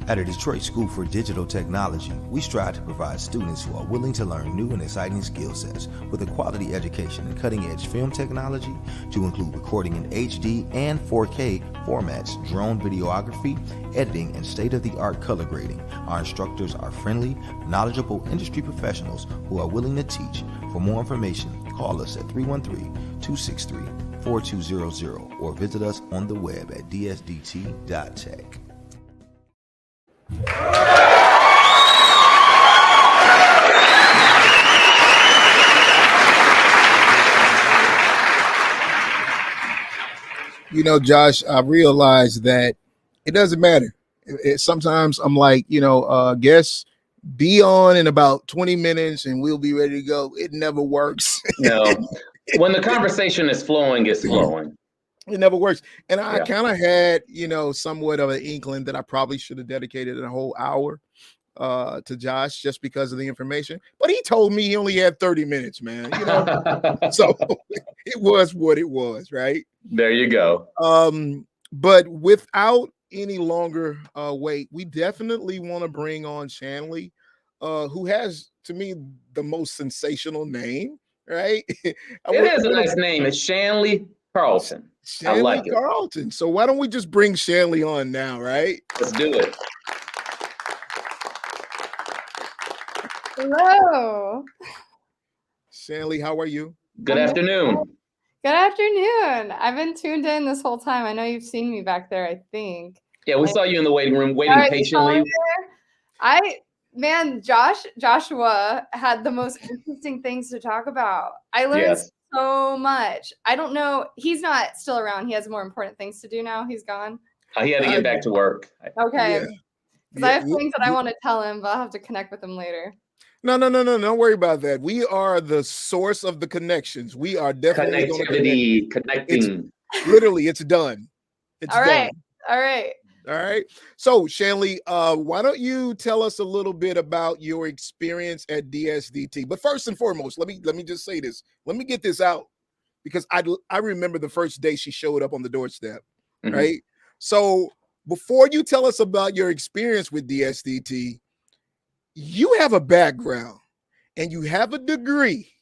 At a Detroit School for Digital Technology, we strive to provide students who are willing to learn new and exciting skill sets with a quality education in cutting-edge film technology to include recording in HD and 4K formats, drone videography, editing, and state-of-the-art color grading. Our instructors are friendly, knowledgeable industry professionals who are willing to teach. For more information, call us at 313-263-4200 or visit us on the web at dsdt.tech.
You know, Josh, I realized that it doesn't matter. Sometimes I'm like, guess be on in about 20 minutes and we'll be ready to go. It never works.
No, when the conversation is flowing, it's flowing.
It never works. And I
Yeah.
kind of had, somewhat of an inkling that I probably should have dedicated a whole hour to Josh just because of the information. But he told me he only had 30 minutes, man. So it was what it was, right?
There you go.
But without any longer wait, we definitely want to bring on Shanley, who has, to me, the most sensational name, right?
It is a nice name. It's Shanley Carlton.
Shanley
I like it.
Carlton. So why don't we just bring Shanley on now, right?
Let's do it.
Hello.
Shanley, how are you?
Good afternoon.
Good afternoon. I've been tuned in this whole time. I know you've seen me back there, I think.
Yeah, we saw you in the waiting room waiting
All right,
patiently.
Joshua had the most interesting things to talk about. I learned so much. I don't know. He's not still around. He has more important things to do now. He's gone.
He had to get back to work.
Okay. Because I have things that I want to tell him, but I'll have to connect with him later.
No. Don't worry about that. We are the source of the connections. We are definitely
connecting.
Literally, it's done. It's
All right.
done.
All right.
All right. So, Shanley, why don't you tell us a little bit about your experience at DSDT? But first and foremost, let me just say this. Let me get this out because I remember the first day she showed up on the doorstep, right? So before you tell us about your experience with DSDT, you have a background and you have a degree.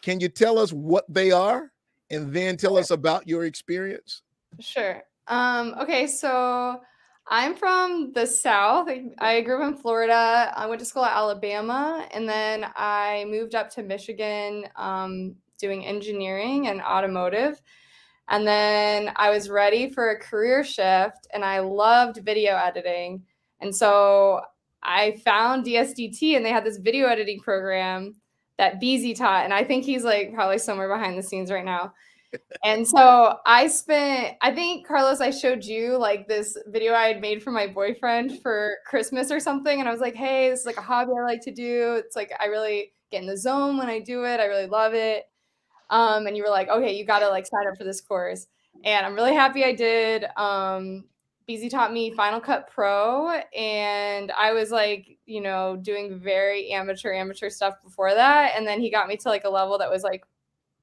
Can you tell us what they are and then tell us about your experience?
Sure. Okay, so I'm from the South. I grew up in Florida. I went to school at Alabama, and then I moved up to Michigan doing engineering and automotive. And then I was ready for a career shift, and I loved video editing. And so I found DSDT, and they had this video editing program that BZ taught, and I think he's like probably somewhere behind the scenes right now. And so I think, Carlos, I showed you like this video I had made for my boyfriend for Christmas or something. And I was like, hey, this is like a hobby I like to do. It's like, I really get in the zone when I do it. I really love it. And you were like, okay, you got to like sign up for this course. And I'm really happy I did. BZ taught me Final Cut Pro. And I was like, doing very amateur stuff before that. And then he got me to like a level that was like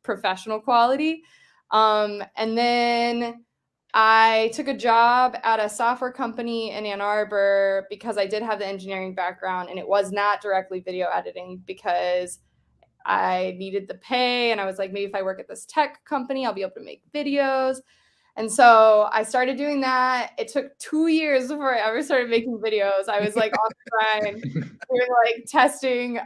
professional quality. And then I took a job at a software company in Ann Arbor because I did have the engineering background, and it was not directly video editing because I needed the pay. And I was like, maybe if I work at this tech company, I'll be able to make videos. And so I started doing that. It took 2 years before I ever started making videos. I was like on the grind, doing like testing.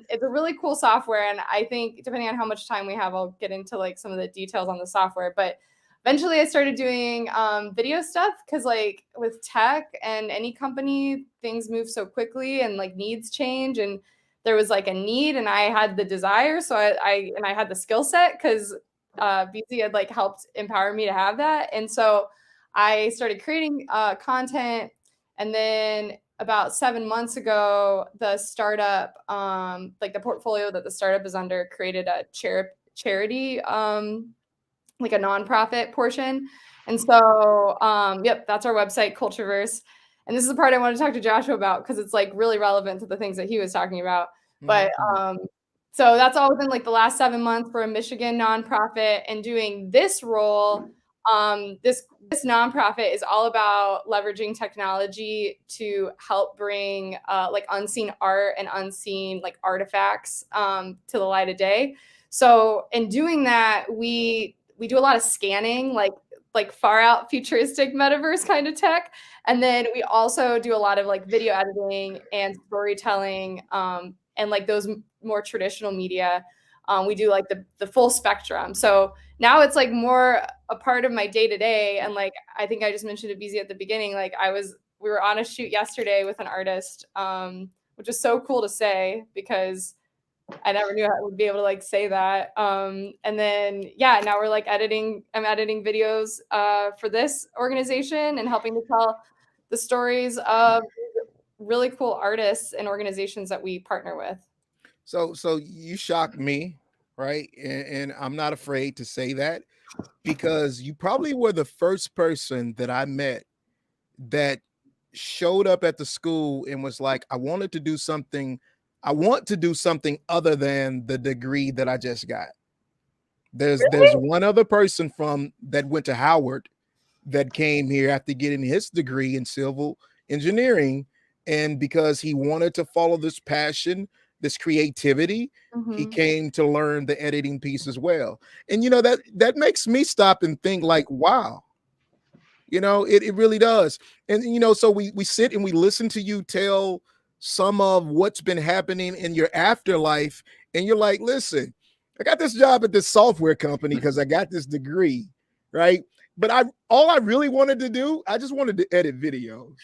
It's a really cool software. And I think depending on how much time we have, I'll get into like some of the details on the software. But eventually I started doing video stuff because like with tech and any company, things move so quickly and like needs change. And there was like a need and I had the desire. So I had the skill set because BZ had like helped empower me to have that. And so I started creating content. And then about 7 months ago, the startup, like the portfolio that the startup is under, created a charity like a nonprofit portion. And so, yep, that's our website, Cultureverse. And this is the part I want to talk to Joshua about because it's like really relevant to the things that he was talking about. But so that's all within like the last 7 months for a Michigan nonprofit, and doing this role. This nonprofit is all about leveraging technology to help bring like unseen art and unseen like artifacts to the light of day. So in doing that, we do a lot of scanning, like far out futuristic metaverse kind of tech. And then we also do a lot of like video editing and storytelling, and like those more traditional media. We do like the full spectrum. So now it's like more a part of my day to day. And like, I think I just mentioned to BZ at the beginning, like we were on a shoot yesterday with an artist, which is so cool to say because I never knew I would be able to like say that. And then, yeah, now we're like I'm editing videos for this organization and helping to tell the stories of really cool artists and organizations that we partner with.
So you shocked me, right? And I'm not afraid to say that, because you probably were the first person that I met that showed up at the school and was like, I want to do something other than the degree that I just got. There's one other person from that went to Howard that came here after getting his degree in civil engineering, and because he wanted to follow this passion, this creativity, he came to learn the editing piece as well. And that makes me stop and think like, wow, it really does. And so we sit and we listen to you tell some of what's been happening in your afterlife, and you're like, listen, I got this job at this software company because I got this degree, right? But all I really wanted to do, I just wanted to edit videos.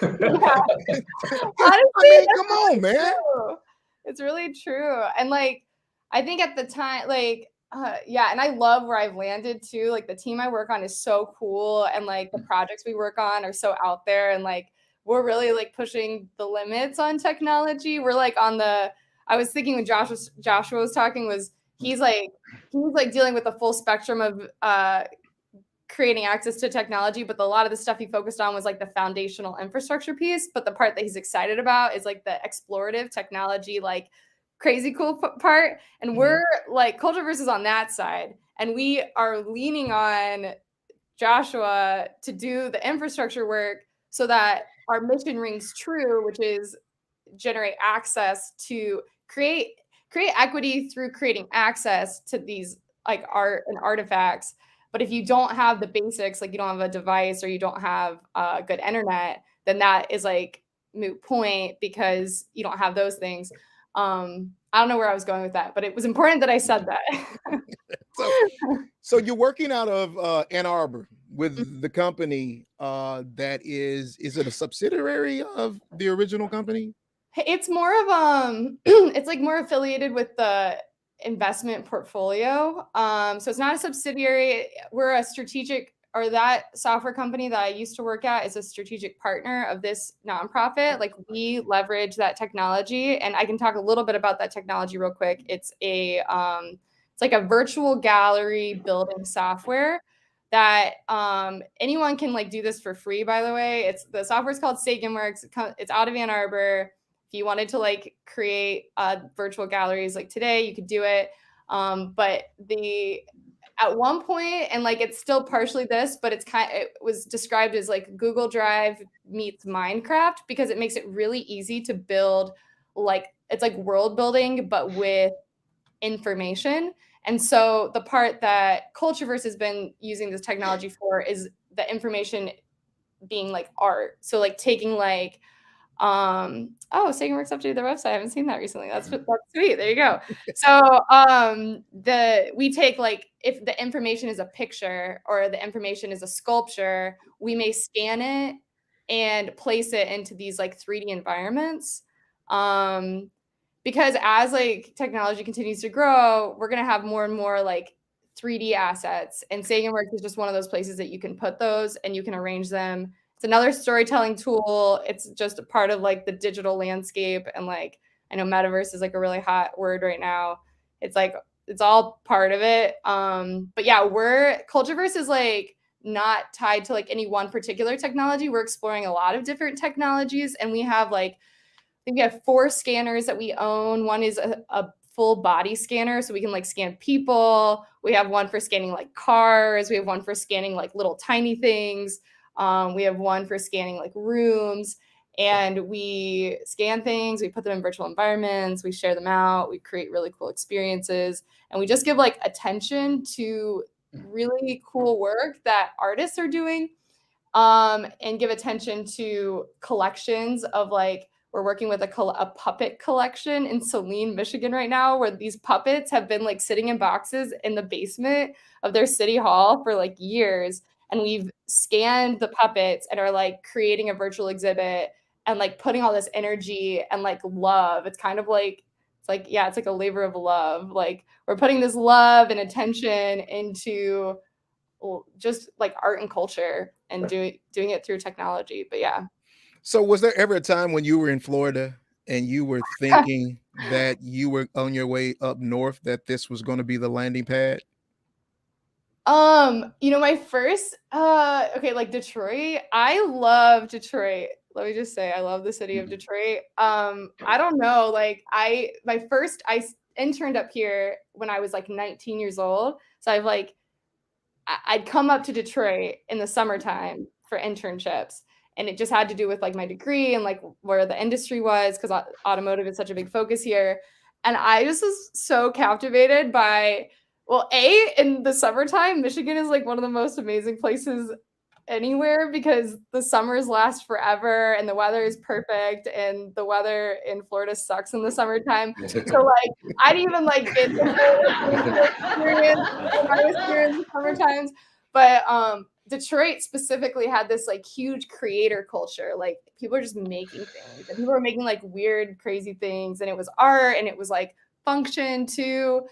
Honestly,
come on, man.
True. It's really true. And like, I think at the time, like, yeah, and I love where I've landed too. Like the team I work on is so cool, and like the projects we work on are so out there, and like we're really like pushing the limits on technology. We're like I was thinking when Joshua was talking, he's dealing with the full spectrum of creating access to technology, but a lot of the stuff he focused on was like the foundational infrastructure piece. But the part that he's excited about is like the explorative technology, like crazy cool part. And we're like Cultureverse is on that side, and we are leaning on Joshua to do the infrastructure work so that our mission rings true, which is generate access to create equity through creating access to these like art and artifacts. But if you don't have the basics, like you don't have a device or you don't have good internet, then that is like moot point because you don't have those things. I don't know where I was going with that, but it was important that I said that.
So you're working out of Ann Arbor with the company that is it a subsidiary of the original company?
It's more of it's like more affiliated with the investment portfolio. So it's not a subsidiary. We're a strategic, or that software company that I used to work at is a strategic partner of this nonprofit. Like we leverage that technology, and I can talk a little bit about that technology real quick. It's it's like a virtual gallery building software that anyone can like do this for free, by the way. The software is called SaganWorks. It's out of Ann Arbor. If you wanted to like create virtual galleries like today, you could do it. But at one point, and like it's still partially this, but it was described as like Google Drive meets Minecraft, because it makes it really easy to build, like it's like world building, but with information. And so the part that Cultureverse has been using this technology for is the information being like art. So like taking like SaganWorks updated their website. I haven't seen that recently. That's sweet. There you go. So we take like, if the information is a picture or the information is a sculpture, we may scan it and place it into these like 3D environments. Because as like technology continues to grow, we're gonna have more and more like 3D assets, and SaganWorks is just one of those places that you can put those and you can arrange them. It's another storytelling tool. It's just a part of like the digital landscape. And like, I know metaverse is like a really hot word right now. It's like it's all part of it. But yeah, Cultureverse is like not tied to like any one particular technology. We're exploring a lot of different technologies, and we have like, I think we have 4 scanners that we own. One is a full body scanner, so we can like scan people. We have one for scanning like cars. We have one for scanning like little tiny things. We have one for scanning like rooms, and we scan things. We put them in virtual environments. We share them out. We create really cool experiences, and we just give like attention to really cool work that artists are doing, and give attention to collections of like, we're working with a puppet collection in Saline, Michigan right now, where these puppets have been like sitting in boxes in the basement of their city hall for like years. And we've scanned the puppets and are like creating a virtual exhibit and like putting all this energy and like love. It's kind of like, it's like a labor of love. Like we're putting this love and attention into just like art and culture and doing it through technology. But yeah.
So was there ever a time when you were in Florida and you were thinking that you were on your way up north, that this was going to be the landing pad?
My first okay, like Detroit. I love Detroit. Let me just say I love the city of Detroit. I don't know, like I interned up here when I was like 19 years old. So I'd come up to Detroit in the summertime for internships. And it just had to do with like my degree and like where the industry was, because automotive is such a big focus here. And I just was so captivated by, well, in the summertime, Michigan is like one of the most amazing places anywhere, because the summers last forever and the weather is perfect, and the weather in Florida sucks in the summertime. So like I didn't even like get the whole experience when I was here in the summer times. But Detroit specifically had this like huge creator culture. Like people are just making things, and people are making like weird, crazy things. And it was art, and it was like function too.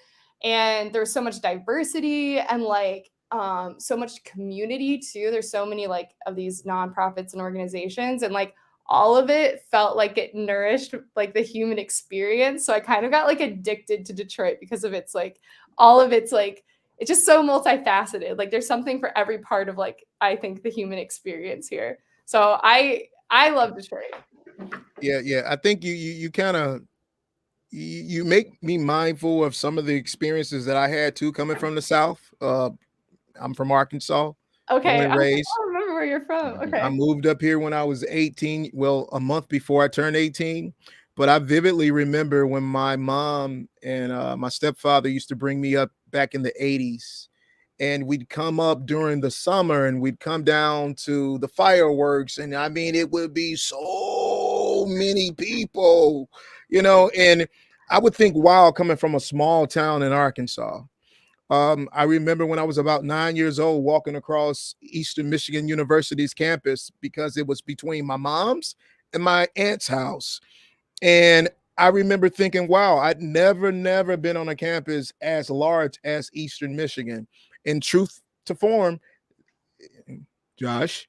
And there's so much diversity and like so much community too. There's so many like of these nonprofits and organizations, and like all of it felt like it nourished like the human experience. So I kind of got like addicted to Detroit because of its like all of its like, it's just so multifaceted. Like there's something for every part of like, I think, the human experience here. So I love Detroit.
Yeah. I think you kind of, you make me mindful of some of the experiences that I had too, coming from the South. I'm from Arkansas.
Okay.
Born and raised.
I don't remember where you're from. Okay.
I moved up here when I was 18. Well, a month before I turned 18. But I vividly remember when my mom and my stepfather used to bring me up back in the 80s. And we'd come up during the summer and we'd come down to the fireworks. And I mean, it would be so many people, and I would think, wow, coming from a small town in Arkansas. I remember when I was about 9 years old, walking across Eastern Michigan University's campus, because it was between my mom's and my aunt's house. And I remember thinking, wow, I'd never been on a campus as large as Eastern Michigan. In truth to form, Josh.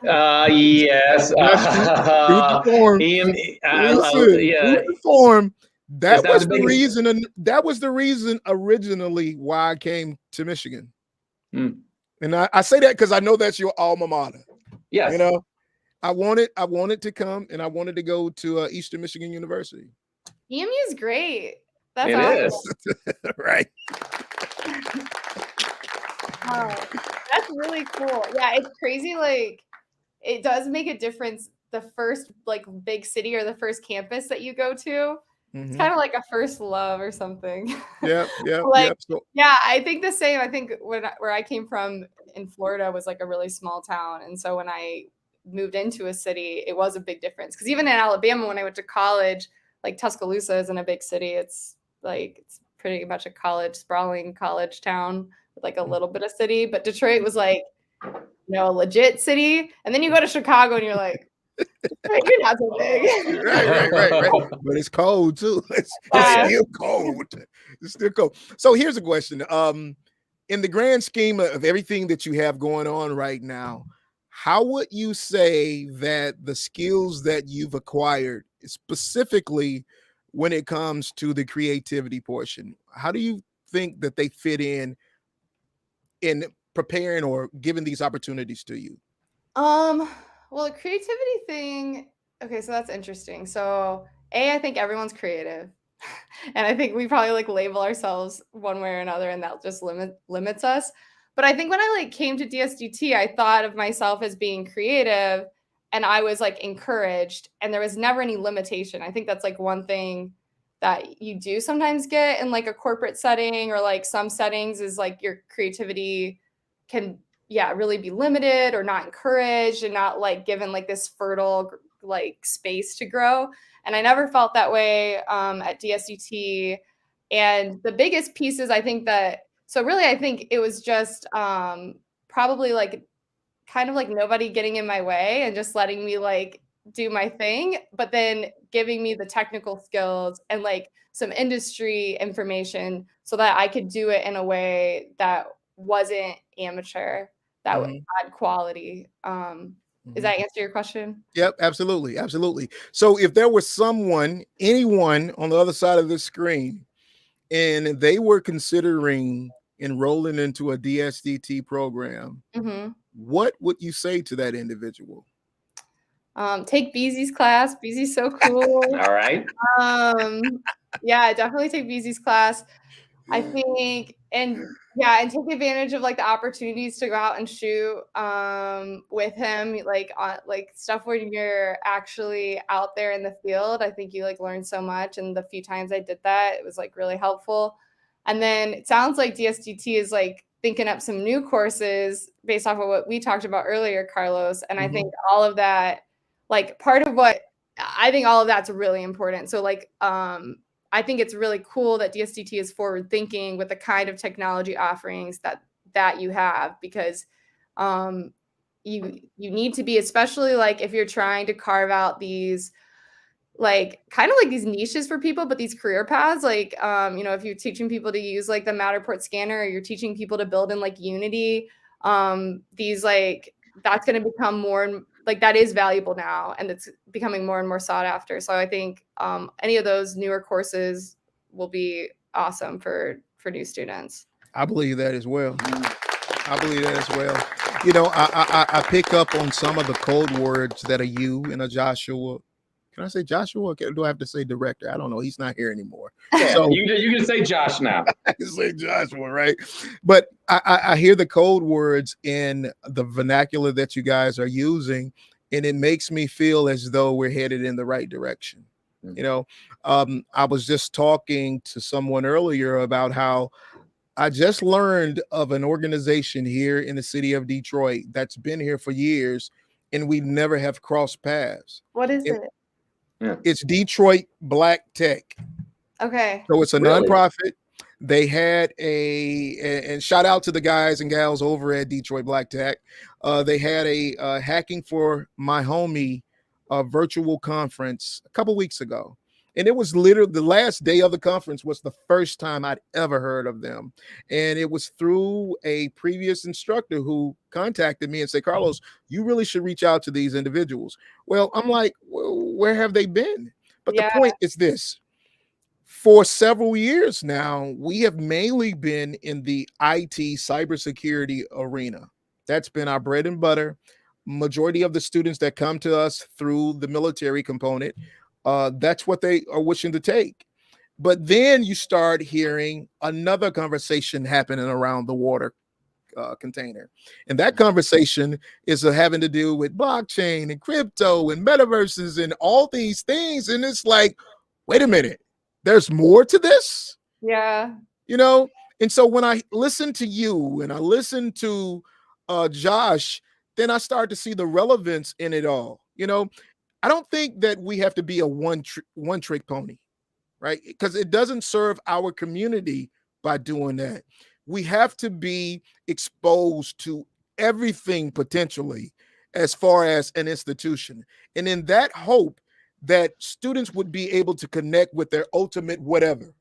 Yes.
Truth to form. Truth to form. That was the reason. That was the reason originally why I came to Michigan. And I say that because I know that's your alma mater.
Yes.
I wanted to come, and I wanted to go to Eastern Michigan University.
EMU is great. That's awesome.
Right.
That's really cool. Yeah, it's crazy. Like, it does make a difference. The first like big city or the first campus that you go to, it's kind of like a first love or something.
Yeah.
Yeah, I think the same. I think where I came from in Florida was like a really small town, and so when I moved into a city, it was a big difference. Because even in Alabama, when I went to college, like Tuscaloosa isn't a big city. It's pretty much a sprawling college town with like a little bit of city. But Detroit was like, a legit city. And then you go to Chicago and you're like, you're not so big.
Right. But it's cold too. It's still cold. It's still cold. So here's a question. In the grand scheme of everything that you have going on right now, how would you say that the skills that you've acquired, specifically when it comes to the creativity portion, how do you think that they fit in preparing or giving these opportunities to you?
Well, the creativity thing, okay, so that's interesting. So, I think everyone's creative. And I think we probably like label ourselves one way or another, and that just limits us. But I think when I like came to DSDT, I thought of myself as being creative, and I was like encouraged, and there was never any limitation. I think that's like one thing that you do sometimes get in like a corporate setting or like some settings is like your creativity can really be limited or not encouraged and not like given like this fertile like space to grow. And I never felt that way at DSDT. And the biggest pieces, I think I think it was just probably like kind of like nobody getting in my way and just letting me like do my thing, but then giving me the technical skills and like some industry information so that I could do it in a way that wasn't amateur, that had quality. Does that answer your question?
Yep, absolutely. Absolutely. So if there was anyone on the other side of the screen, and they were considering enrolling into a DSDT program, what would you say to that individual?
Take Beezy's class. Beezy's so cool.
All right.
Yeah, definitely take Beezy's class. I think, and take advantage of like the opportunities to go out and shoot with him, like on like stuff when you're actually out there in the field. I think you like learn so much, and the few times I did that, it was like really helpful. And then it sounds like DSDT is like thinking up some new courses based off of what we talked about earlier, Carlos. And I think all of that, like part of what I think all of that's really important. So like, I think it's really cool that DSDT is forward thinking with the kind of technology offerings that you have, because you need to be, especially like if you're trying to carve out these like kind of like these niches for people, but these career paths, like if you're teaching people to use like the Matterport scanner, or you're teaching people to build in like Unity, these like that's going to become more and like that is valuable now, and it's becoming more and more sought after. So I think any of those newer courses will be awesome for new students.
I believe that as well. You know, I pick up on some of the code words that a you and a Joshua. Can I say Joshua? Or do I have to say director? I don't know. He's not here anymore.
Yeah,
so
you can say Josh now.
I can say Joshua, right? But I hear the code words in the vernacular that you guys are using, and it makes me feel as though we're headed in the right direction. You know, I was just talking to someone earlier about how I just learned of an organization here in the city of Detroit that's been here for years, and we never have crossed paths.
What is it?
It's Detroit Black Tech.
Okay.
So it's a nonprofit. They had and shout out to the guys and gals over at Detroit Black Tech. They had a Hacking for My Homie virtual conference a couple weeks ago. And it was literally the last day of the conference was the first time I'd ever heard of them. And it was through a previous instructor who contacted me and said, Carlos, you really should reach out to these individuals. Well, I'm like, where have they been? But the point is this. For several years now, we have mainly been in the IT cybersecurity arena. That's been our bread and butter. Majority of the students that come to us through the military component, that's what they are wishing to take. But then you start hearing another conversation happening around the water container. And that conversation is having to do with blockchain and crypto and metaverses and all these things. And it's like, wait a minute, there's more to this?
Yeah.
You know? And so when I listen to you and I listen to Josh, then I start to see the relevance in it all. You know, I don't think that we have to be a one trick pony, right? Because it doesn't serve our community by doing that. We have to be exposed to everything potentially as far as an institution. And in that hope that students would be able to connect with their ultimate whatever,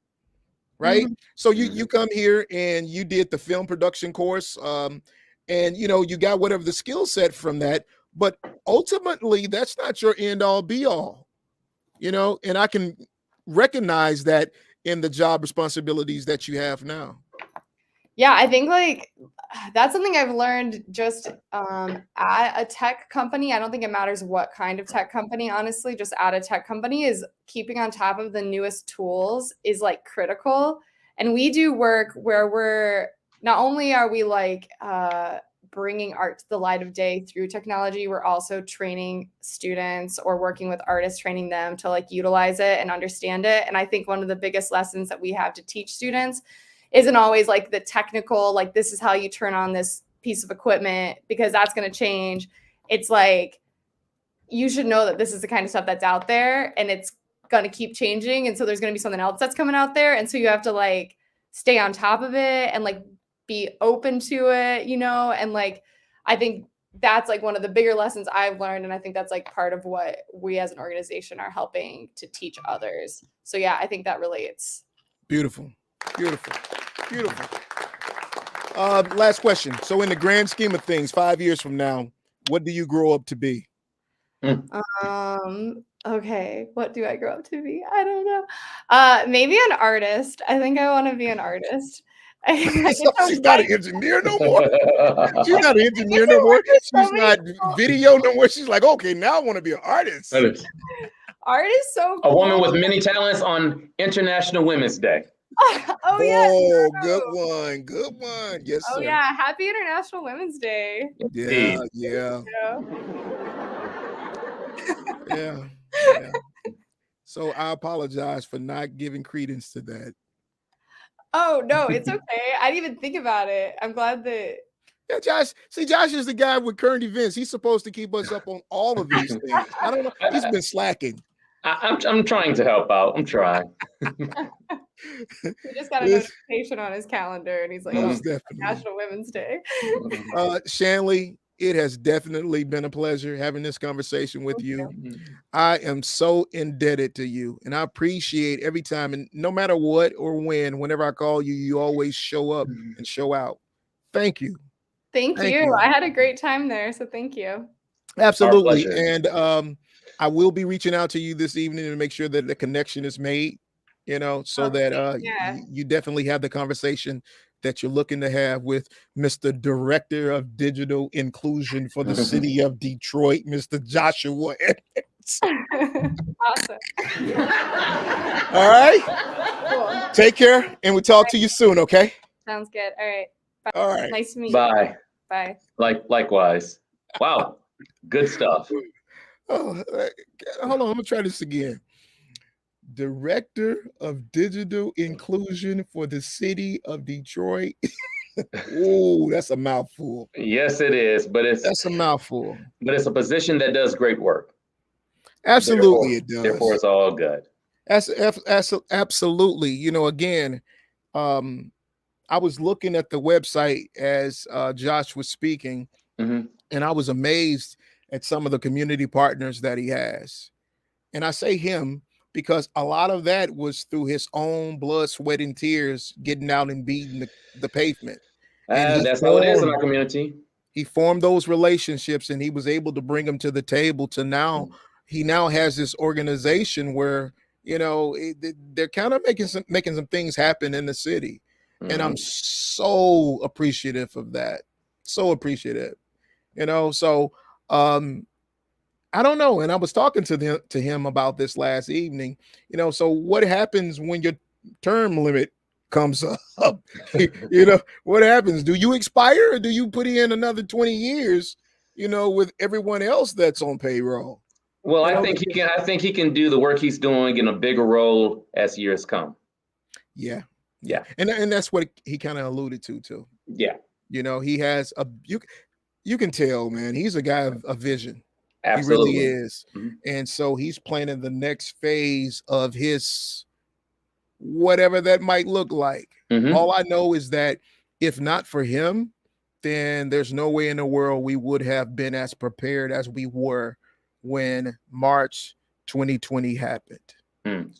right? So you come here and you did the film production course, and you know, you got whatever the skill set from that, but ultimately that's not your end all be all, you know, and I can recognize that in the job responsibilities that you have now?
Yeah, I think like that's something I've learned just at a tech company. I don't think it matters what kind of tech company, honestly, just at a tech company is keeping on top of the newest tools is like critical. And we do work where we're not only are we like bringing art to the light of day through technology, we're also training students or working with artists, training them to like utilize it and understand it. And I think one of the biggest lessons that we have to teach students isn't always like the technical, like this is how you turn on this piece of equipment because that's going to change. It's like, you should know that this is the kind of stuff that's out there and it's going to keep changing. And so there's going to be something else that's coming out there. And so you have to like stay on top of it and like be open to it, you know? And like, I think that's like one of the bigger lessons I've learned. And I think that's like part of what we as an organization are helping to teach others. So yeah, I think that relates.
Beautiful. Beautiful. Beautiful. Last question. So in the grand scheme of things, 5 years from now, what do you grow up to be?
Okay. What do I grow up to be? I don't know. Maybe an artist. I think I want to be an artist.
She's not an engineer no more. She's not an engineer no more. She's not video no more. She's like, okay, now I want to be an artist.
Art is so cool.
A woman with many talents on International Women's Day.
Oh yeah.
Oh, good one. Good one. Yes,
Oh
sir.
yeah. Happy International Women's Day.
Yeah, yeah. Yeah. Yeah. So I apologize for not giving credence to that.
Oh no, it's okay. I didn't even think about it. I'm glad that.
Yeah, Josh. See, Josh is the guy with current events. He's supposed to keep us up on all of these things. I don't know. He's been slacking.
I'm trying to help out. I'm trying.
He just got a notification on his calendar and he's like, oh, National Women's Day.
Shanley, it has definitely been a pleasure having this conversation with you. I am so indebted to you and I appreciate every time. And no matter what or whenever I call you, you always show up and show out. Thank you.
Thank you. I had a great time there. So thank you.
Absolutely. And I will be reaching out to you this evening to make sure that the connection is made, you know, so that you definitely have the conversation that you're looking to have with Mr. Director of Digital Inclusion for the city of Detroit, Mr. Joshua Edmonds.
Awesome.
All right.
Cool.
Take care, and we'll talk to you soon, okay?
Sounds good. All right. Bye.
All right.
Nice to meet you.
Bye.
Bye.
Likewise. Wow. Good stuff.
Oh, hold on. I'm going to try this again. Director of Digital Inclusion for the city of Detroit. Oh, that's a mouthful.
Yes, it is. But that's
a mouthful.
But it's a position that does great work.
Absolutely, it does.
Therefore, it's all good.
Absolutely. You know, again, I was looking at the website as Josh was speaking, and I was amazed at some of the community partners that he has. And I say him because a lot of that was through his own blood, sweat, and tears, getting out and beating the pavement.
That's how it is in our community.
He formed those relationships and he was able to bring them to the table to now. He now has this organization where, you know, they're kind of making some things happen in the city. And I'm so appreciative of that. So appreciative, you know, so I don't know. And I was talking to him about this last evening, you know, so what happens when your term limit comes up? You know, what happens? Do you expire or do you put in another 20 years, you know, with everyone else that's on payroll?
Well, I think he can do the work he's doing in a bigger role as years come.
Yeah.
Yeah.
And that's what he kind of alluded to too.
Yeah.
You know, he has you can tell, man, he's a guy of vision.
Absolutely.
He really is. And so he's planning the next phase of his whatever that might look like. All I know is that if not for him, then there's no way in the world we would have been as prepared as we were when March 2020 happened.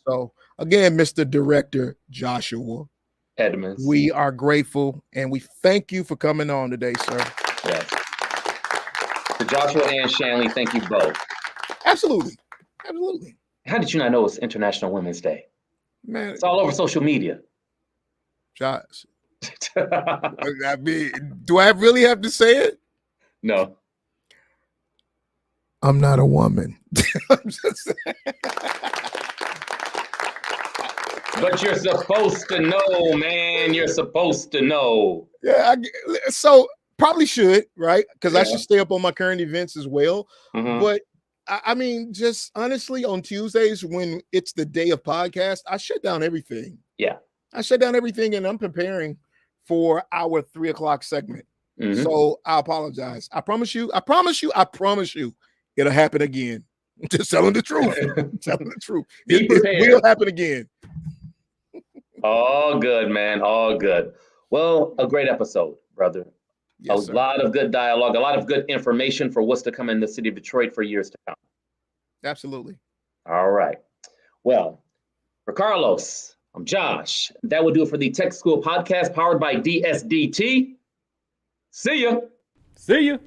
So again, Mr. Director Joshua
Edmonds,
we are grateful and we thank you for coming on today, sir.
Yes. To Joshua and Shanley, thank you both.
Absolutely. Absolutely.
How did you not know it's International Women's Day?
Man,
It's all over social media.
Josh. I mean, do I really have to say it?
No.
I'm not a woman. I'm just
But you're supposed to know, man. You're supposed to know.
Yeah, so probably should, right? Because I
Yeah.
should stay up on my current events as well.
Mhm.
But I mean, just honestly, on Tuesdays when it's the day of podcast, I shut down everything.
Yeah.
I shut down everything, and I'm preparing for our 3 o'clock segment.
Mhm.
So I apologize. I promise you, it'll happen again. Just telling the truth. Telling the truth.
Be
It
prepared.
will happen again.
All good, man. All good. Well, a great episode, brother.
Yes,
a
sir.
lot of good dialogue, a lot of good information for what's to come in the city of Detroit for years to come.
Absolutely.
All right. Well, for Carlos, I'm Josh. That will do it for the Tech School podcast powered by DSDT. See ya.
See you.